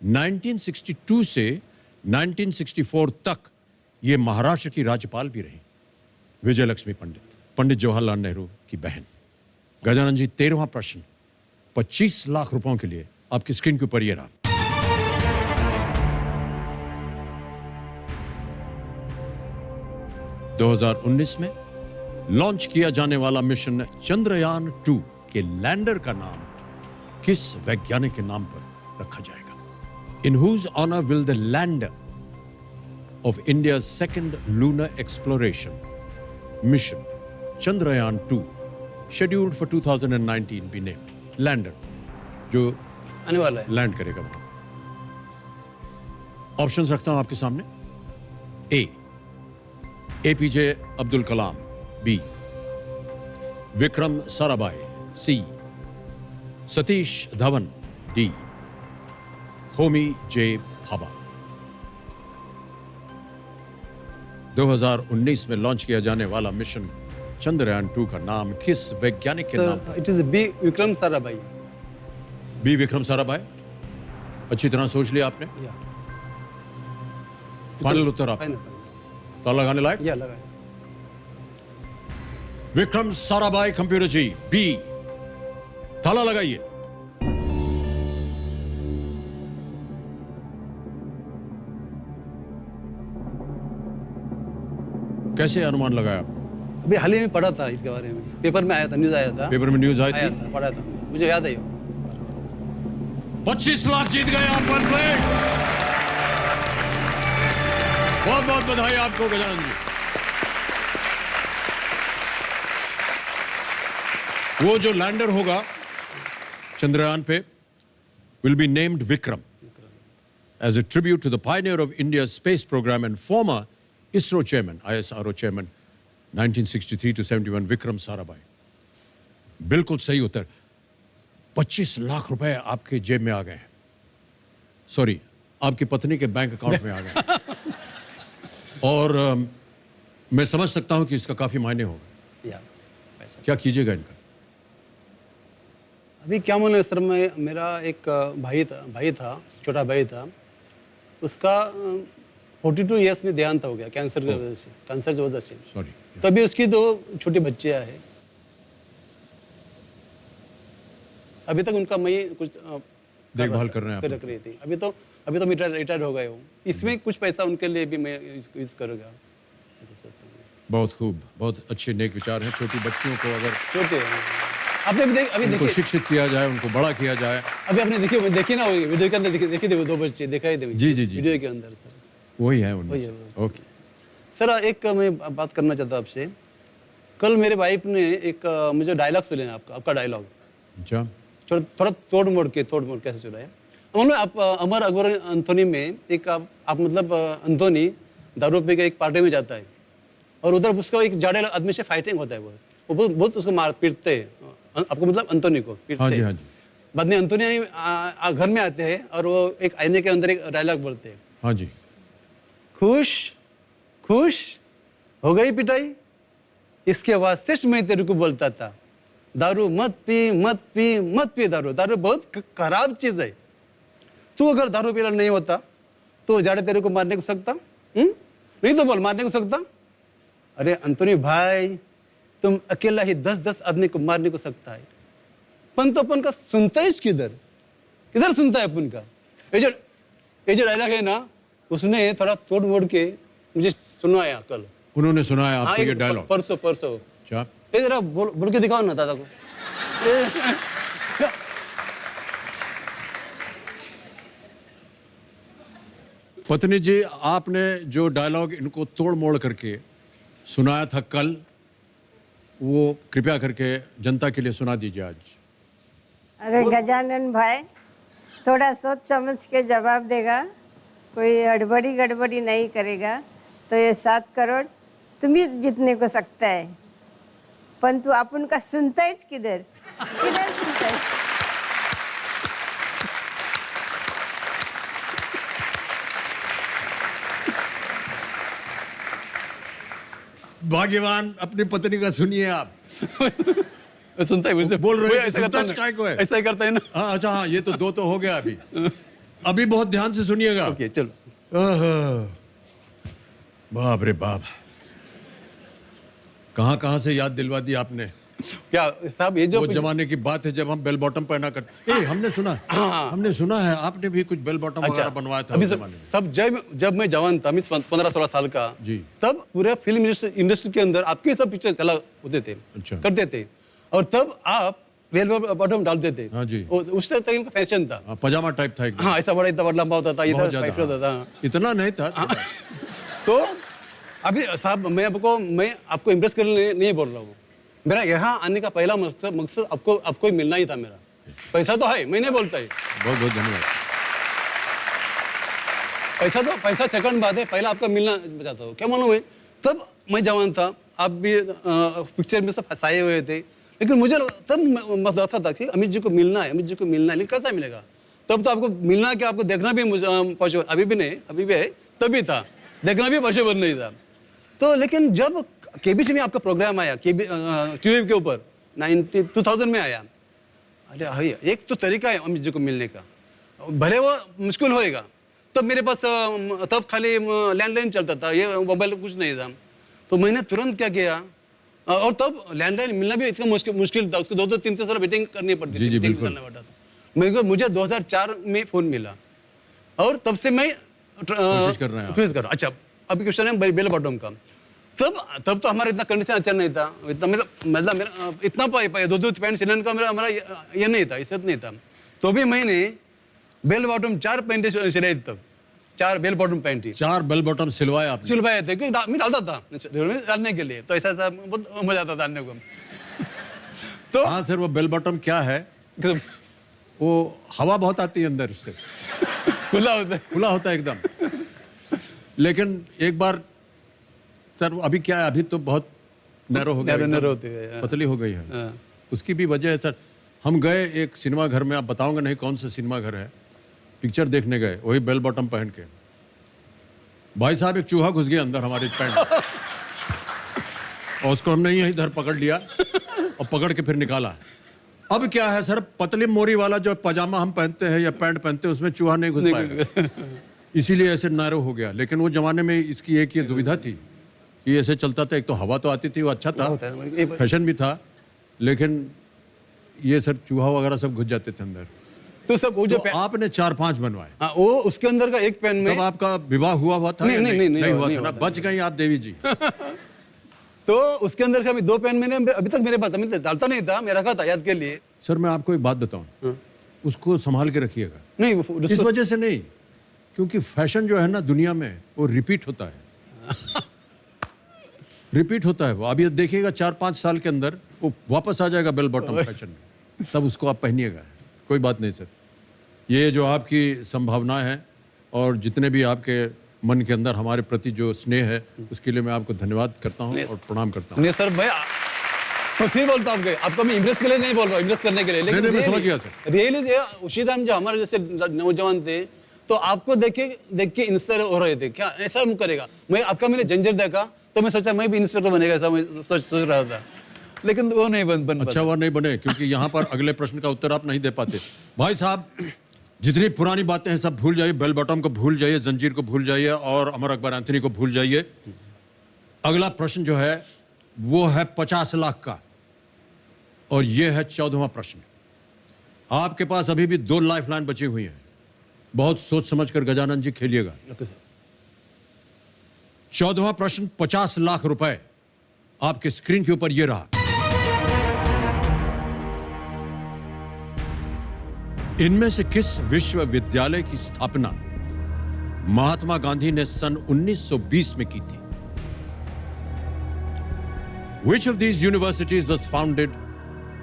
1962 से 1964 तक ये महाराष्ट्र की राज्यपाल भी रही विजय लक्ष्मी पंडित, पंडित जवाहरलाल नेहरू की बहन। गजानन जी, 13वां प्रश्न 25 लाख रुपयों के लिए आपकी स्क्रीन के ऊपर ये रहा। – 2019 में लॉन्च किया जाने वाला मिशन चंद्रयान 2 के लैंडर का नाम किस वैज्ञानिक के नाम पर रखा जाएगा? In whose honour will the lander of India's second lunar exploration mission Chandrayaan 2 scheduled for 2019 be named? Lander जो आने वाला है, लैंड करेगा वहां। ऑप्शंस रखता हूं आपके सामने। ए APJ अब्दुल कलाम, बी विक्रम साराभाई, सी सतीश धवन, डी होमी जे भाभा। 2019 में लॉन्च किया जाने वाला मिशन चंद्रयान 2 का नाम किस वैज्ञानिक के नाम? It is B Vikram Sarabhai. B Vikram Sarabhai. अच्छी तरह सोच लिया आपने? फाइनल उत्तर आप तो लगाने लायक? या लगा। विक्रम साराभाई कंप्यूटर जी, बी। ताला लगाइए। कैसे अनुमान लगाया आपने? अभी हाल ही में पढ़ा था इसके बारे में, पेपर में आया था, न्यूज आया था। पेपर में न्यूज आई आया थी? था, पढ़ा था, मुझे याद है। 25 लाख जीत गए आप। One plate. बहुत बहुत बधाई आपको गजानन जी। वो जो लैंडर होगा चंद्रयान पे will be named Vikram as a tribute to the pioneer of India space programme and former ISRO chairman, ISRO chairman 1963 to 71 Vikram Sarabhai. बिल्कुल सही उत्तर। 25 लाख रुपए आपके जेब में आ गए हैं। सॉरी, आपकी पत्नी के बैंक अकाउंट में आ गए। और मैं समझ सकता हूं कि इसका काफी मायने होगा। या पैसा क्या कीजिएगा इनका? अभी क्या मालूम सर, मेरा एक भाई था, छोटा भाई था, उसका 42 ईयर्स में देहांत हो गया कैंसर की वजह से, कैंसर की वजह से। सॉरी। तो अभी उसकी 2 छोटी बच्चियां हैं। अभी तक उनका मैं कुछ देखभाल कर रहे हैं आप? रख रही थी। अभी तो रिटायर हो गए वो। इसमें कुछ पैसा उनके लिए भी मैं यूज करूँगा, ऐसा सोचता हूँ। बहुत खूब, बहुत अच्छे नेक विचार हैं। छोटी बच्चियों को अगर छोटे आपने अभी उनको देखिए, शिक्षित किया जाए, उनको बड़ा किया जाए। अभी आपने देखिए ना वीडियो के अंदर देखिए वो 2 बच्चे दिखाई दे जी, जी, जी। वीडियो के अंदर सर। वही है उनमें वही से। है। ओके। सर एक मैं बात करना चाहता हूँ आपसे। कल मेरे वाइफ ने एक मुझे डायलॉग सुना, आपका डायलॉग अच्छा। थोड़ा तोड़ मोड़ कैसे सुनाया। मालूम आप अमर अकबर अंथोनी में एक आप मतलब अंथोनी दारू पी के एक पार्टी में जाता है और उधर उसका एक जाड़े आदमी से फाइटिंग होता है। वो बहुत उसको पीटते हैं, आपको मतलब अंथोनी को पीटते हाँ जी, हैं। हाँ जी। बाद में अंथोनी घर में आते हैं और वो एक आईने के अंदर एक डायलॉग बोलते हैं, हाँ जी। खुश खुश हो गई पिटाई, इसके वास्ते मैं तेरे को बोलता था दारू मत पी दारू बहुत खराब चीज है। तू अगर दारू पीना नहीं होता तो जाड़े तेरे को मारने को सकता? नहीं तो बोल, मारने को सकता? अरे अंतोनी भाई, तुम अकेला ही 10-10 आदमी को मारने को सकता है, पन तो अपन का सुनता है किधर सुनता है अपन का? ये जो डायलॉग है ना, उसने थोड़ा तोड़ मोड़ के मुझे सुनाया कल। उन्होंने सुनाया आपको ये डायलॉग? परसों। अच्छा। ये जरा बोल के दिखाओ ना दादा को। पत्नी जी, आपने जो डायलॉग इनको तोड़ मोड़ करके सुनाया था कल, वो कृपया करके जनता के लिए सुना दीजिए आज। अरे गजानन भाई, थोड़ा सोच समझ के जवाब देगा कोई हड़बड़ी गड़बड़ी नहीं करेगा तो ये 7 करोड़ तुम्ही जितने को सकता है, पण तू आपण का सुनतायच किधर किधर सुनताय? भाग्यवान अपनी पत्नी का सुनिए आप। सुनता है मुझे, बोल रहे वो हो कि ऐसा करता सुनता काय को है? ऐसा ही करता है ना। हाँ अच्छा, हाँ ये तो 2 तो हो गया अभी। अभी बहुत ध्यान से सुनिएगा। ओके चलो। बाप रे बाप, कहाँ कहाँ से याद दिलवा दी आपने। क्या साहब, ये जो वो जमाने की बात है जब हम बेल बॉटम पहना करते। हमने सुना है आपने भी कुछ बेल बॉटम वगैरह बनवाया था अभी उस सब जमाने में। सब जब मैं जवान था, 15-16 साल का जी। तब पूरे फिल्म इंडस्ट्री के अंदर आपके सब पिक्चर चला होते थे, अच्छा। करते थे, और तब आप वेल बॉटम डालते थे। हाँ जी। उस टाइम का फैशन था। हाँ, पजामा टाइप था एकदम। हाँ, ऐसा बड़ा इतना बड़ा लंबा होता था, बहुत इधर ज्यादा, टाइट होता था। हाँ। इतना नहीं था। तो अभी साहब मैं आपको इम्प्रेस करने नहीं बोल रहा हूँ। मेरा यहाँ आने का पहला मकसद आपको ही मिलना ही था। मेरा पैसा तो है, मैं नहीं बोलता है, बहुत बहुत धन्यवाद। पैसा सेकंड बात है, पहला आपका मिलना चाहता हूँ। क्या मालूम है, तब मैं जवान था, आप भी पिक्चर में सब फंसाए हुए थे, लेकिन मुझे तब मत आता था कि अमित जी को मिलना है, लेकिन कैसा मिलेगा। तब तो आपको मिलना है कि आपको देखना भी पॉसिबल, अभी भी नहीं, अभी भी है, तभी था, देखना भी पॉसिबल नहीं था। तो लेकिन जब केबीसी में आपका प्रोग्राम आया, टीवी के ऊपर 2000 में आया, अरे भाई एक तो तरीका है अमित जी को मिलने का, भले वो मुश्किल होएगा। तब मेरे पास तब खाली लैंडलाइन चलता था, ये मोबाइल कुछ नहीं था। तो मैंने तुरंत क्या किया, और तब लैंडलाइन मिलना भी इतना मुश्किल था, उसको 2-3 साल वेटिंग करनी पड़ती थी। मुझे 2004 में फोन मिला, और तब से मैं कोशिश कर रहे हैं। अच्छा, अभी क्वेश्चन है बेल बॉटम का। तब तो हमारा इतना कंडीशन अच्छा नहीं था, इतना मतलब मेरा इतना 2 पैंट सिलन का हमारा ये नहीं था, इज्जत नहीं था। तो भी मैंने बेल बॉटम 4 पैंट सिलाई, तब 4 बेल बॉटम पैंट ही 4 बेल बॉटम सिलवाए आपने? सिलवाए थे, क्योंकि मैं डालता था डालने के लिए, तो ऐसा बहुत मजा आता था डालने को। तो हाँ सर, वो बेल बॉटम क्या है, वो हवा बहुत आती है अंदर उससे, खुला होता है एकदम। लेकिन एक बार सर, अभी क्या है, अभी तो बहुत नैरो हो गया, पतली हो गई है। उसकी भी वजह है सर, हम गए एक सिनेमा घर में, आप बताऊंगा नहीं कौन सा सिनेमा घर है, पिक्चर देखने गए, वही बेल बॉटम पहन के। भाई साहब, एक चूहा घुस गया अंदर हमारे पैंट में, और उसको हमने यहीं इधर पकड़ लिया और पकड़ के फिर निकाला। अब क्या है सर, पतली मोरी वाला जो पजामा हम पहनते हैं या पैंट पहनते हैं, उसमें चूहा नहीं घुस पाएगा, इसीलिए ऐसे नैरो हो गया। लेकिन वो जमाने में इसकी एक ये दुविधा थी, ये ऐसे चलता था, एक तो हवा तो आती थी, वो अच्छा था, फैशन भी था, लेकिन ये सर चूहा वगैरह सब घुस जाते थे अंदर। तो सब वो जो आपने 4-5 बनवाए। हाँ, वो उसके अंदर का एक पेन में। तब आपका विवाह हुआ था? नहीं हुआ था ना, बच गई आप देवी जी। तो उसके अंदर का भी 2 पेन मैंने अभी तक मेरे पास, मैं डालता नहीं था, मैं रखा था याद के लिए। सर मैं आपको एक बात बताऊं, उसको संभाल के रखिएगा। नहीं, इस वजह से नहीं, क्योंकि फैशन जो है ना दुनिया में, वो रिपीट होता है। रिपीट होता है वो। अब ये देखिएगा 4-5 साल के अंदर वो वापस आ जाएगा बेल बॉटम फैशन में, तब उसको आप पहनिएगा। कोई बात नहीं सर, ये जो आपकी संभावना है और जितने भी आपके मन के अंदर हमारे प्रति जो स्नेह है, उसके लिए मैं आपको धन्यवाद करता हूँ और प्रणाम करता हूँ। नहीं सर, मैं तो फिर बोलता हूँ आपको मैं इम्प्रेस के लिए नहीं बोल रहा हूँ, इम्प्रेस करने के लिए, लेकिन मैं समझ गया सर। रियली उसी टाइम जो हमारे जैसे नौजवान थे, तो आपको देख के इंस्पायर हो रहे थे, क्या ऐसा करेगा। मैं आपका मैंने जंजर देखा तो मैं सोचा मैं भी इंस्पेक्टर बनेगा, ऐसा मैं सोच रहा था, लेकिन वो नहीं बन अच्छा वो नहीं बने, क्योंकि यहाँ पर अगले प्रश्न का उत्तर आप नहीं दे पाते। भाई साहब, जितनी पुरानी बातें हैं सब भूल जाइए, बेल बॉटम को भूल जाइए, जंजीर को भूल जाइए और अमर अकबर एंथनी को भूल जाइए। अगला प्रश्न जो है वो है 50 लाख का, और ये है 14वां प्रश्न। आपके पास अभी भी 2 लाइफलाइन बची हुई हैं, बहुत सोच समझ कर गजानन जी खेलिएगा। 14वां प्रश्न 50 लाख रुपए आपके स्क्रीन के ऊपर ये रहा। इनमें से किस विश्वविद्यालय की स्थापना महात्मा गांधी ने सन 1920 में की थी? Which of these universities was founded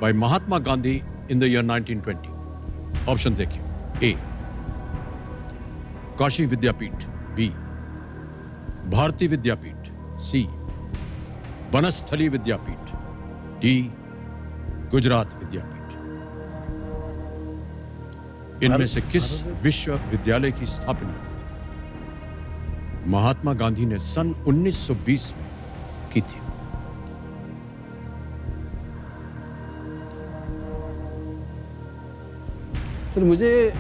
by Mahatma Gandhi in the year 1920? Option देखिए। A. Kashi Vidyapith, B Bharati Vidyapith, C Banasthali Vidyapith, D Gujarat Vidyapith. इनमें से किस विश्वविद्यालय की स्थापना महात्मा गांधी ने सन 1920 में की थी? सर मुझे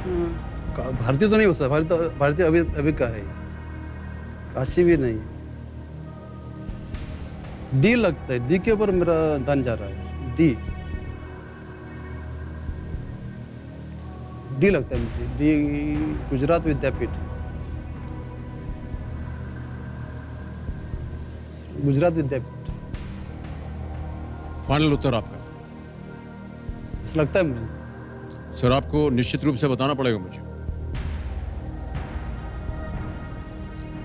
भारतीय तो नहीं हो सकता, भारतीय अभी अभी का है, काशी भी नहीं। डी लगता है, डी के ऊपर मेरा ध्यान जा रहा है, डी लगता है मुझे, डी गुजरात विद्यापीठ, गुजरात विद्यापीठ फाइनल उत्तर आपका? ऐसा लगता है मुझे। सर आपको निश्चित रूप से बताना पड़ेगा मुझे।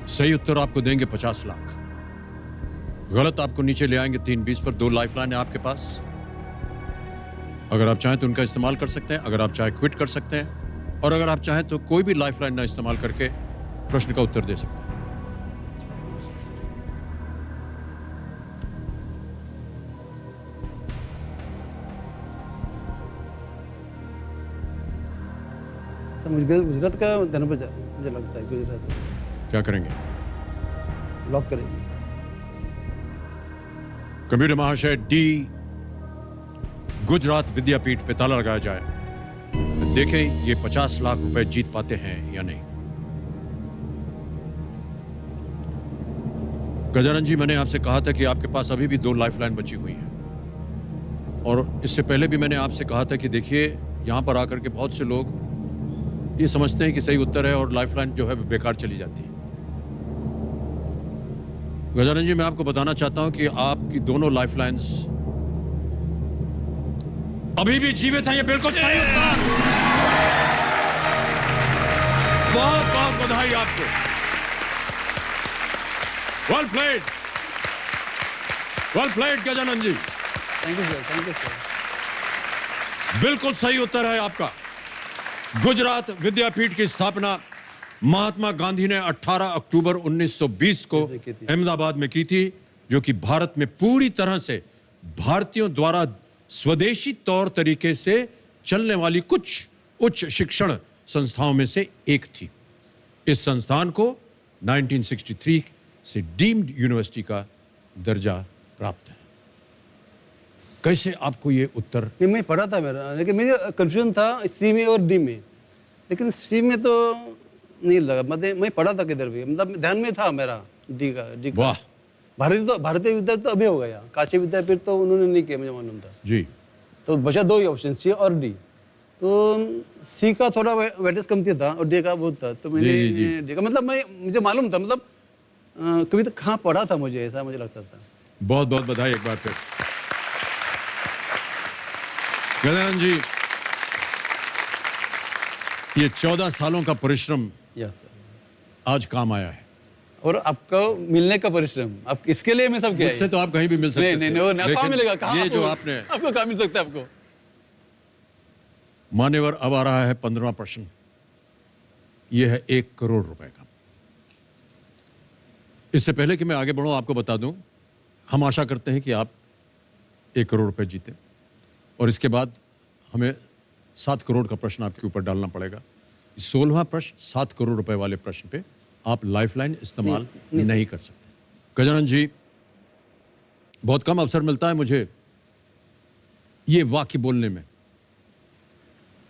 सही उत्तर आपको देंगे 50 लाख, गलत आपको नीचे ले आएंगे 320 पर। 2 लाइफलाइन है आपके पास, अगर आप चाहें तो उनका इस्तेमाल कर सकते हैं, अगर आप चाहें क्विट कर सकते हैं, और अगर आप चाहें तो कोई भी लाइफलाइन ना इस्तेमाल करके प्रश्न का उत्तर दे सकते हैं। मुझे गुजरात का ध्यान पर मुझे लगता है, गुजरात। क्या करेंगे? लॉक करेंगे। कंप्यूटर महाशय, डी गुजरात विद्यापीठ पे ताला लगाया जाए। देखें ये 50 लाख रुपए जीत पाते हैं या नहीं। गजानन जी, मैंने आपसे कहा था कि आपके पास अभी भी 2 लाइफलाइन बची हुई हैं, और इससे पहले भी मैंने आपसे कहा था कि देखिए यहां पर आकर के बहुत से लोग ये समझते हैं कि सही उत्तर है और लाइफलाइन जो है बेकार चली जाती है। गजानन जी, मैं आपको बताना चाहता हूं कि आपकी दोनों लाइफलाइंस अभी भी जीवित हैं। ये बिल्कुल सही उत्तर। बहुत बहुत बधाई आपको। Well played, well played Gajanan ji. Thank you sir, thank you sir. बिल्कुल सही उत्तर है आपका। गुजरात विद्यापीठ की स्थापना महात्मा गांधी ने 18 अक्टूबर 1920 को अहमदाबाद में की थी, जो कि भारत में पूरी तरह से भारतीयों द्वारा स्वदेशी तौर तरीके से चलने वाली कुछ उच्च शिक्षण संस्थाओं में से एक थी। इस संस्थान को 1963 से डीम्ड यूनिवर्सिटी का दर्जा प्राप्त है। कैसे आपको ये उत्तर? नहीं, मैं पढ़ा था मेरा, लेकिन मुझे कंफ्यूजन था सी में और डी में, लेकिन सी में तो नहीं लगा। मैं पढ़ा था किधर भी, मतलब ध्यान में था मेरा डी का। वाह। भारतीय विद्यापीठ तो अभी हो गया, काशी विद्यापीठ तो उन्होंने नहीं किया, मुझे मालूम था जी। तो बचा 2 ही ऑप्शन, सी और डी। तो सी का थोड़ा वेटेज कम था और डी का बहुत था, तो मैंने डी का, मतलब मुझे मालूम था, मतलब कभी तो कहाँ पढ़ा था मुझे, ऐसा मुझे लगता था। बहुत बहुत बधाई एक बार फिर। गजानन जी, ये 14 सालों का परिश्रम यस सर, आज काम आया है। और आपको मिलने का परिश्रम, आप इसके लिए मैं सब किया मुझसे तो आप कहीं भी मिल सकते नहीं, कहाँ लेकिन मिलेगा, कहाँ ये जो आपको कहाँ मिल सकता है आपको? मान्यवर, अब आ रहा है 15वां प्रश्न। यह है 1 करोड़ रुपए का। इससे पहले कि मैं आगे बढ़ूं, आपको बता दूं, हम आशा करते हैं कि आप 1 करोड़ रुपए जीते, और इसके बाद हमें 7 करोड़ का प्रश्न आपके ऊपर डालना पड़ेगा। 16वां प्रश्न 7 करोड़ रुपए वाले प्रश्न पे आप लाइफलाइन इस्तेमाल नहीं कर सकते। गजानन जी, बहुत कम अवसर मिलता है मुझे ये वाक्य बोलने में।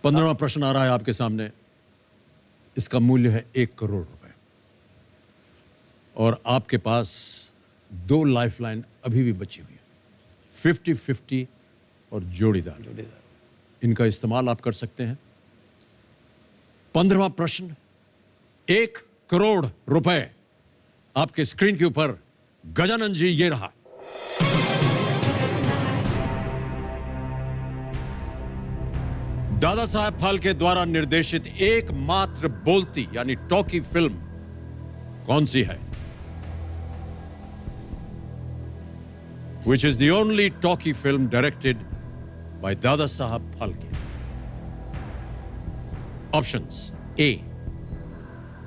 15वां प्रश्न आ रहा है आपके सामने, इसका मूल्य है 1 करोड़ रुपए, और आपके पास 2 लाइफलाइन अभी भी बची हुई है, 50-50 और जोड़ीदार। इनका इस्तेमाल आप कर सकते हैं। 15वां प्रश्न 1 करोड़ रुपए आपके स्क्रीन के ऊपर। गजानन जी, ये रहा। दादा साहब फाल्के द्वारा निर्देशित एकमात्र बोलती यानी टॉकी फिल्म कौन सी है? Which is the only talkie film directed by Dada Sahab Phalke. Options: A.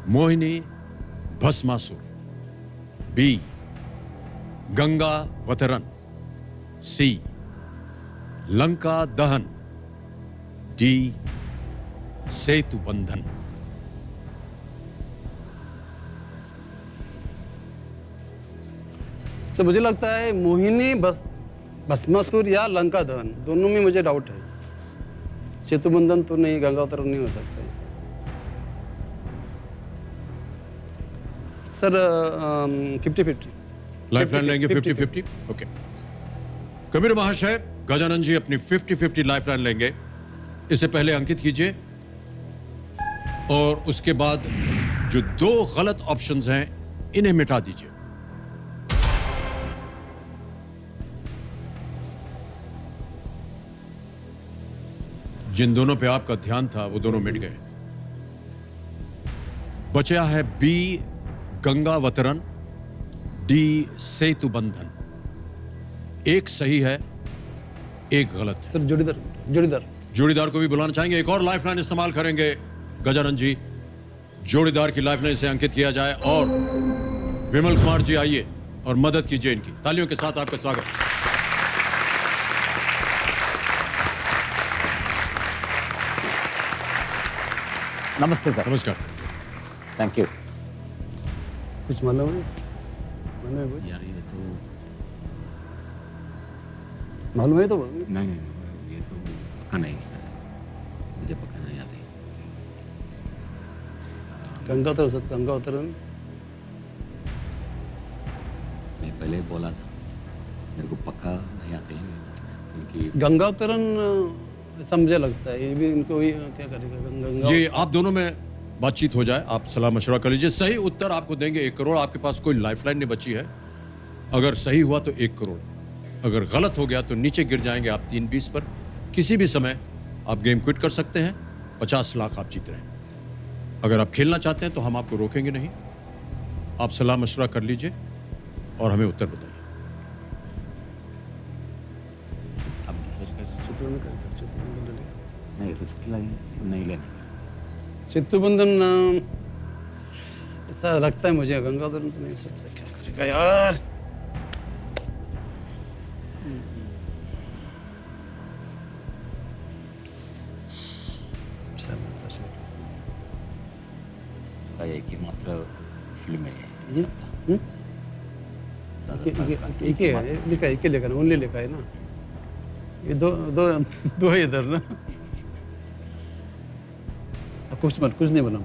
Mohini Bhasmasur, B Ganga वतरन, सी लंका दहन, डी सेतु बंधन। सर मुझे लगता है मोहिनी भस्मासुर या लंका दहन, दोनों में मुझे डाउट है। सेतु बंधन तो नहीं, गंगावतरण नहीं हो सकता है। सर 50-50। लाइफलाइन लेंगे 50-50। ओके, कबीर महाशय, गजानन जी अपनी 50-50 लाइफलाइन लेंगे। इससे पहले अंकित कीजिए और उसके बाद जो 2 गलत ऑप्शंस हैं इन्हें मिटा दीजिए। जिन दोनों पे आपका ध्यान था वो दोनों मिट गए। बचा है बी गंगावतरण, डी सेतु बंधन। एक सही है, एक गलत है। सर जोड़ीदार जोड़ीदार को भी बुलाना चाहेंगे। एक और लाइफलाइन इस्तेमाल करेंगे गजानन जी। जोड़ीदार की लाइफलाइन से अंकित किया जाए। और विमल कुमार जी आइए और मदद कीजिए इनकी। तालियों के साथ आपका स्वागत। नमस्ते सर। नमस्कार। Thank you. कुछ मालूम है? मालूम है कुछ? यार ये तो मालूम है तो नहीं ये तो पक्का नहीं है, मुझे पक्का नहीं आती। गंगावतरण मैं पहले ही बोला था मेरे को पक्का नहीं आते हैं, क्योंकि गंगावतरण ऐसा मुझे लगता है। ये भी इनको भी क्या करेगा गंगा। ये आप दोनों में बातचीत हो जाए, आप सलाह मशवरा कर लीजिए। सही उत्तर आपको देंगे 1 करोड़। आपके पास कोई लाइफलाइन नहीं बची है। अगर सही हुआ तो 1 करोड़, अगर गलत हो गया तो नीचे गिर जाएंगे आप 3-20 पर। किसी भी समय आप गेम क्विट कर सकते हैं। 50 लाख आप जीत रहे हैं। अगर आप खेलना चाहते हैं तो हम आपको रोकेंगे नहीं। आप सलाह मशवरा कर लीजिए और हमें उत्तर बताइए। नहीं रिस्क नहीं लेने का। सेतु बंधन ऐसा लगता है मुझे। गंगावतरण तो नहीं हो सकता। क्या करेगा यार। उसका एक ही मात्र फिल्म है एक ही है लिखा है, एक ही लिखा है, ओनली लिखा है ना। ये दो है इधर ना। कुछ नहीं बना।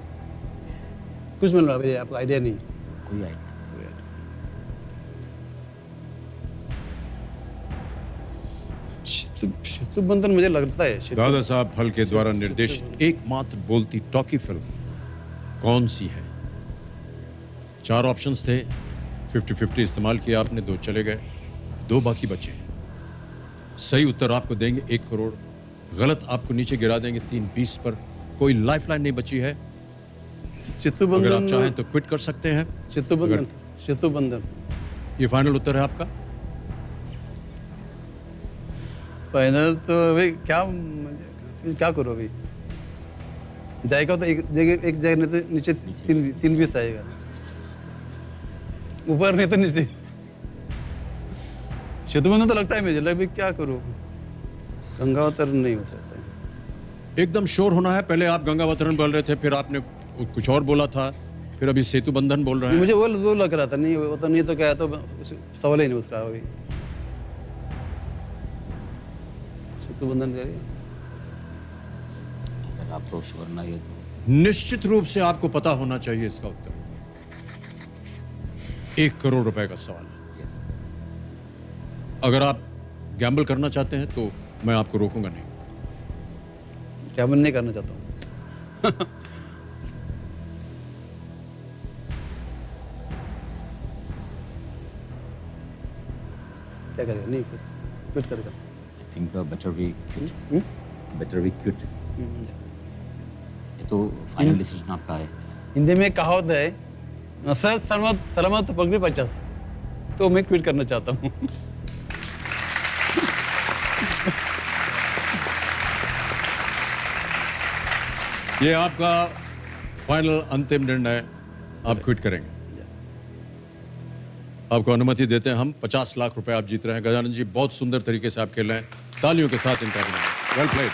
कुछ बना अभी आपको आइडिया नहीं। कोई आइडिया सेतु बंधन मुझे लगता है। दादा साहब फल के द्वारा निर्देशित एकमात्र बोलती टॉकी फिल्म कौन सी है? 4 ऑप्शंस थे, 50-50 इस्तेमाल किया आपने, 2 चले गए, 2 बाकी बचे। सही उत्तर आपको देंगे 1 करोड़, गलत आपको नीचे गिरा देंगे 3-20 पर। कोई लाइफलाइन नहीं बची है। सेतु अगर आप बंधन चाहें तो क्विट कर सकते हैं। सेतु बंधन ये फाइनल उत्तर है आपका? फाइनल तो अभी क्या करो अभी। जाएगा तो एक जगह नहीं तो नीचे 3-20 आएगा, ऊपर नहीं तो नीचे। सेतु बंधन तो लगता है मुझे। अभी क्या करूँ। गंगावतरण नहीं हो सकता है। एकदम श्योर होना है। पहले आप गंगावतरण बोल रहे थे, फिर आपने कुछ और बोला था, फिर अभी सेतु बंधन बोल रहे हैं। मुझे वो लग रहा था। नहीं वो तो नहीं तो क्या है, तो सवाल ही नहीं उसका। अभी सेतु बंधन करिए। अगर आप तो श्योर नहीं है तो निश्चित रूप से आपको पता होना चाहिए इसका उत्तर। 1 करोड़ रुपए का सवाल है। यस। अगर आप गैम्बल करना चाहते हैं तो मैं आपको रोकूंगा नहीं। क्या मैं नहीं करना चाहता हूँ। क्या करेगा? नहीं क्विट करेगा। I think better we quit. ये तो फाइनल डिसीजन आपका है। हिंदी में कहावत है, सहज सलामत पगड़ी 50। तो मैं क्विट करना चाहता हूँ। ये आपका फाइनल अंतिम निर्णय आप क्विट करेंगे। आपको अनुमति देते हैं हम। 50 लाख रुपए आप जीत रहे हैं। गजानन जी, बहुत सुंदर तरीके से आप खेल रहे हैं। तालियों के साथ इनका अभिनंदन। Well played.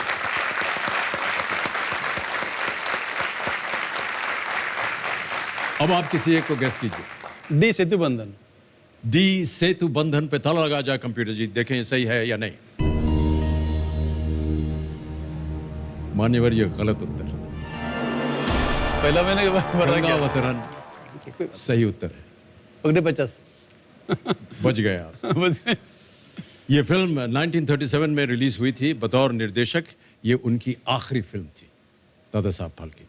अब आप किसी एक को गेस कीजिए। डी सेतु बंधन। डी सेतु बंधन पे ताला लगा जाए कंप्यूटर जी, देखें ये सही है या नहीं। मान्यवर, ये गलत उत्तर। पहला मैंने गंगावतरण सही उत्तर है। पकड़े 50। बच गए आप। बस ये फिल्म 1937 में रिलीज हुई थी। बतौर निर्देशक ये उनकी आखिरी फिल्म थी, दादा साहब फाल्के।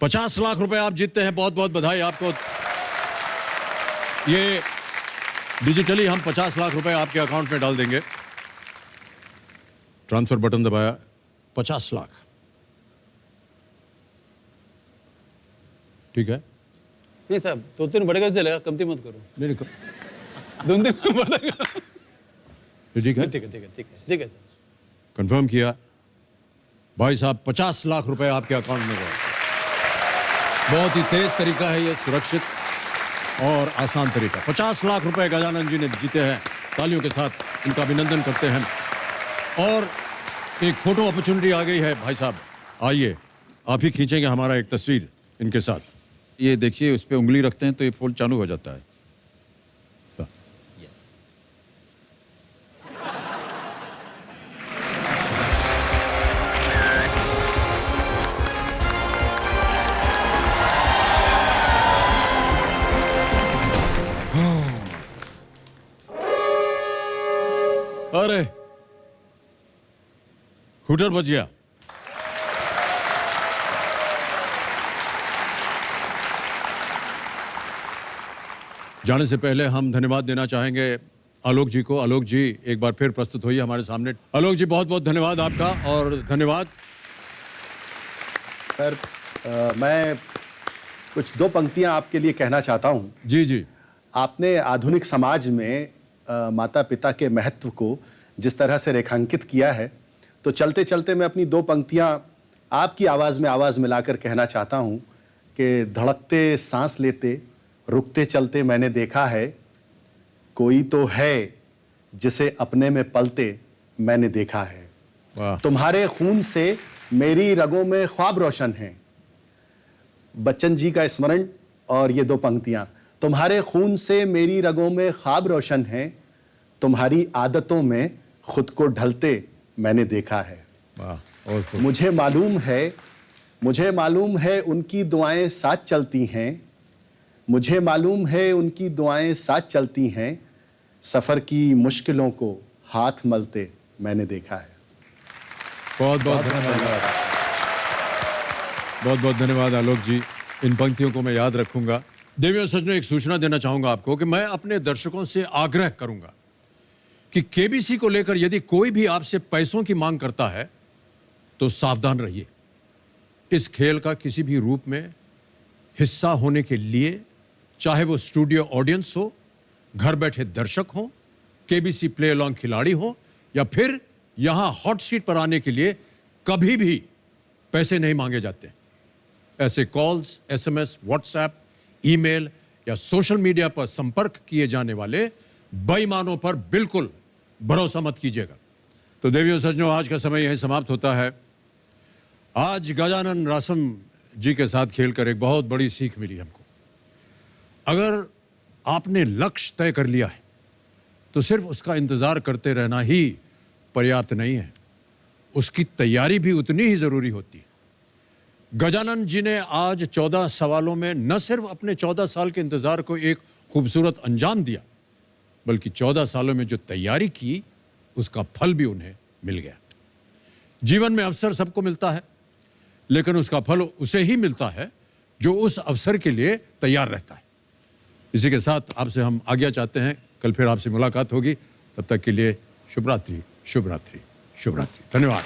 50 लाख रुपए आप जीतते हैं। बहुत बहुत बधाई आपको। ये डिजिटली हम 50 लाख रुपए आपके अकाउंट में डाल देंगे। ट्रांसफर बटन दबाया, 50 लाख। ठीक है। नहीं साहब, 2-3 बढ़ेगा चलेगा, कमती मत करो। नहीं 2-3 बढ़ेगा। ठीक है, ठीक है, ठीक है, ठीक है, ठीक है सर। कंफर्म किया। भाई साहब, 50 लाख रुपए आपके अकाउंट में गए। बहुत ही तेज तरीका है ये, सुरक्षित और आसान तरीका। 50 लाख रुपए गजानन जी ने जीते हैं। तालियों के साथ इनका अभिनंदन करते हैं। और एक फोटो अपॉर्चुनिटी आ गई है। भाई साहब आइए, आप ही खींचेंगे हमारा एक तस्वीर इनके साथ। ये देखिए, उस पर उंगली रखते हैं तो ये फोन चालू हो जाता है। यस। अरे, हुटर बच गया। जाने से पहले हम धन्यवाद देना चाहेंगे आलोक जी को। आलोक जी, एक बार फिर प्रस्तुत होइए हमारे सामने। आलोक जी, बहुत बहुत धन्यवाद आपका। और धन्यवाद सर। मैं कुछ 2 पंक्तियां आपके लिए कहना चाहता हूं। जी जी। आपने आधुनिक समाज में माता पिता के महत्व को जिस तरह से रेखांकित किया है, तो चलते चलते मैं अपनी 2 पंक्तियां आपकी आवाज़ में आवाज़ मिलाकर कहना चाहता हूं कि धड़कते सांस लेते रुकते चलते मैंने देखा है, कोई तो है जिसे अपने में पलते मैंने देखा है। वाह। तुम्हारे खून से मेरी रगों में ख्वाब रोशन हैं। बच्चन जी का स्मरण और ये 2 पंक्तियां। तुम्हारे खून से मेरी रगों में ख्वाब रोशन हैं, तुम्हारी आदतों में खुद को ढलते मैंने देखा है। वाह। और खूब। मुझे मालूम है उनकी दुआएं साथ चलती हैं। मुझे मालूम है उनकी दुआएं साथ चलती हैं। सफर की मुश्किलों को हाथ मलते मैंने देखा है। बहुत बहुत धन्यवाद। बहुत बहुत धन्यवाद आलोक जी। इन पंक्तियों को मैं याद रखूंगा। देवियों सज्जनों, एक सूचना देना चाहूंगा आपको कि मैं अपने दर्शकों से आग्रह करूंगा कि केबीसी को लेकर यदि कोई भी आपसे पैसों की मांग करता है तो सावधान रहिए। इस खेल का किसी भी रूप में हिस्सा होने के लिए, चाहे वो स्टूडियो ऑडियंस हो, घर बैठे दर्शक हो, केबीसी प्ले अलॉन्ग खिलाड़ी हो, या फिर यहां हॉट सीट पर आने के लिए कभी भी पैसे नहीं मांगे जाते। ऐसे कॉल्स, एसएमएस, व्हाट्सएप, ईमेल या सोशल मीडिया पर संपर्क किए जाने वाले बेईमानों पर बिल्कुल भरोसा मत कीजिएगा। तो देवियों सज्जनों, आज का समय यहीं समाप्त होता है। आज गजानन रासम जी के साथ खेलकर एक बहुत बड़ी सीख मिली हमको। अगर आपने लक्ष्य तय कर लिया है तो सिर्फ उसका इंतजार करते रहना ही पर्याप्त नहीं है, उसकी तैयारी भी उतनी ही जरूरी होती है। गजानन जी ने आज 14 सवालों में न सिर्फ अपने 14 साल के इंतजार को एक खूबसूरत अंजाम दिया, बल्कि 14 सालों में जो तैयारी की उसका फल भी उन्हें मिल गया। जीवन में अवसर सबको मिलता है, लेकिन उसका फल उसे ही मिलता है जो उस अवसर के लिए तैयार रहता है। इसी के साथ आपसे हम आज्ञा चाहते हैं। कल फिर आपसे मुलाकात होगी। तब तक के लिए शुभ रात्रि, शुभ रात्रि, शुभ रात्रि। धन्यवाद।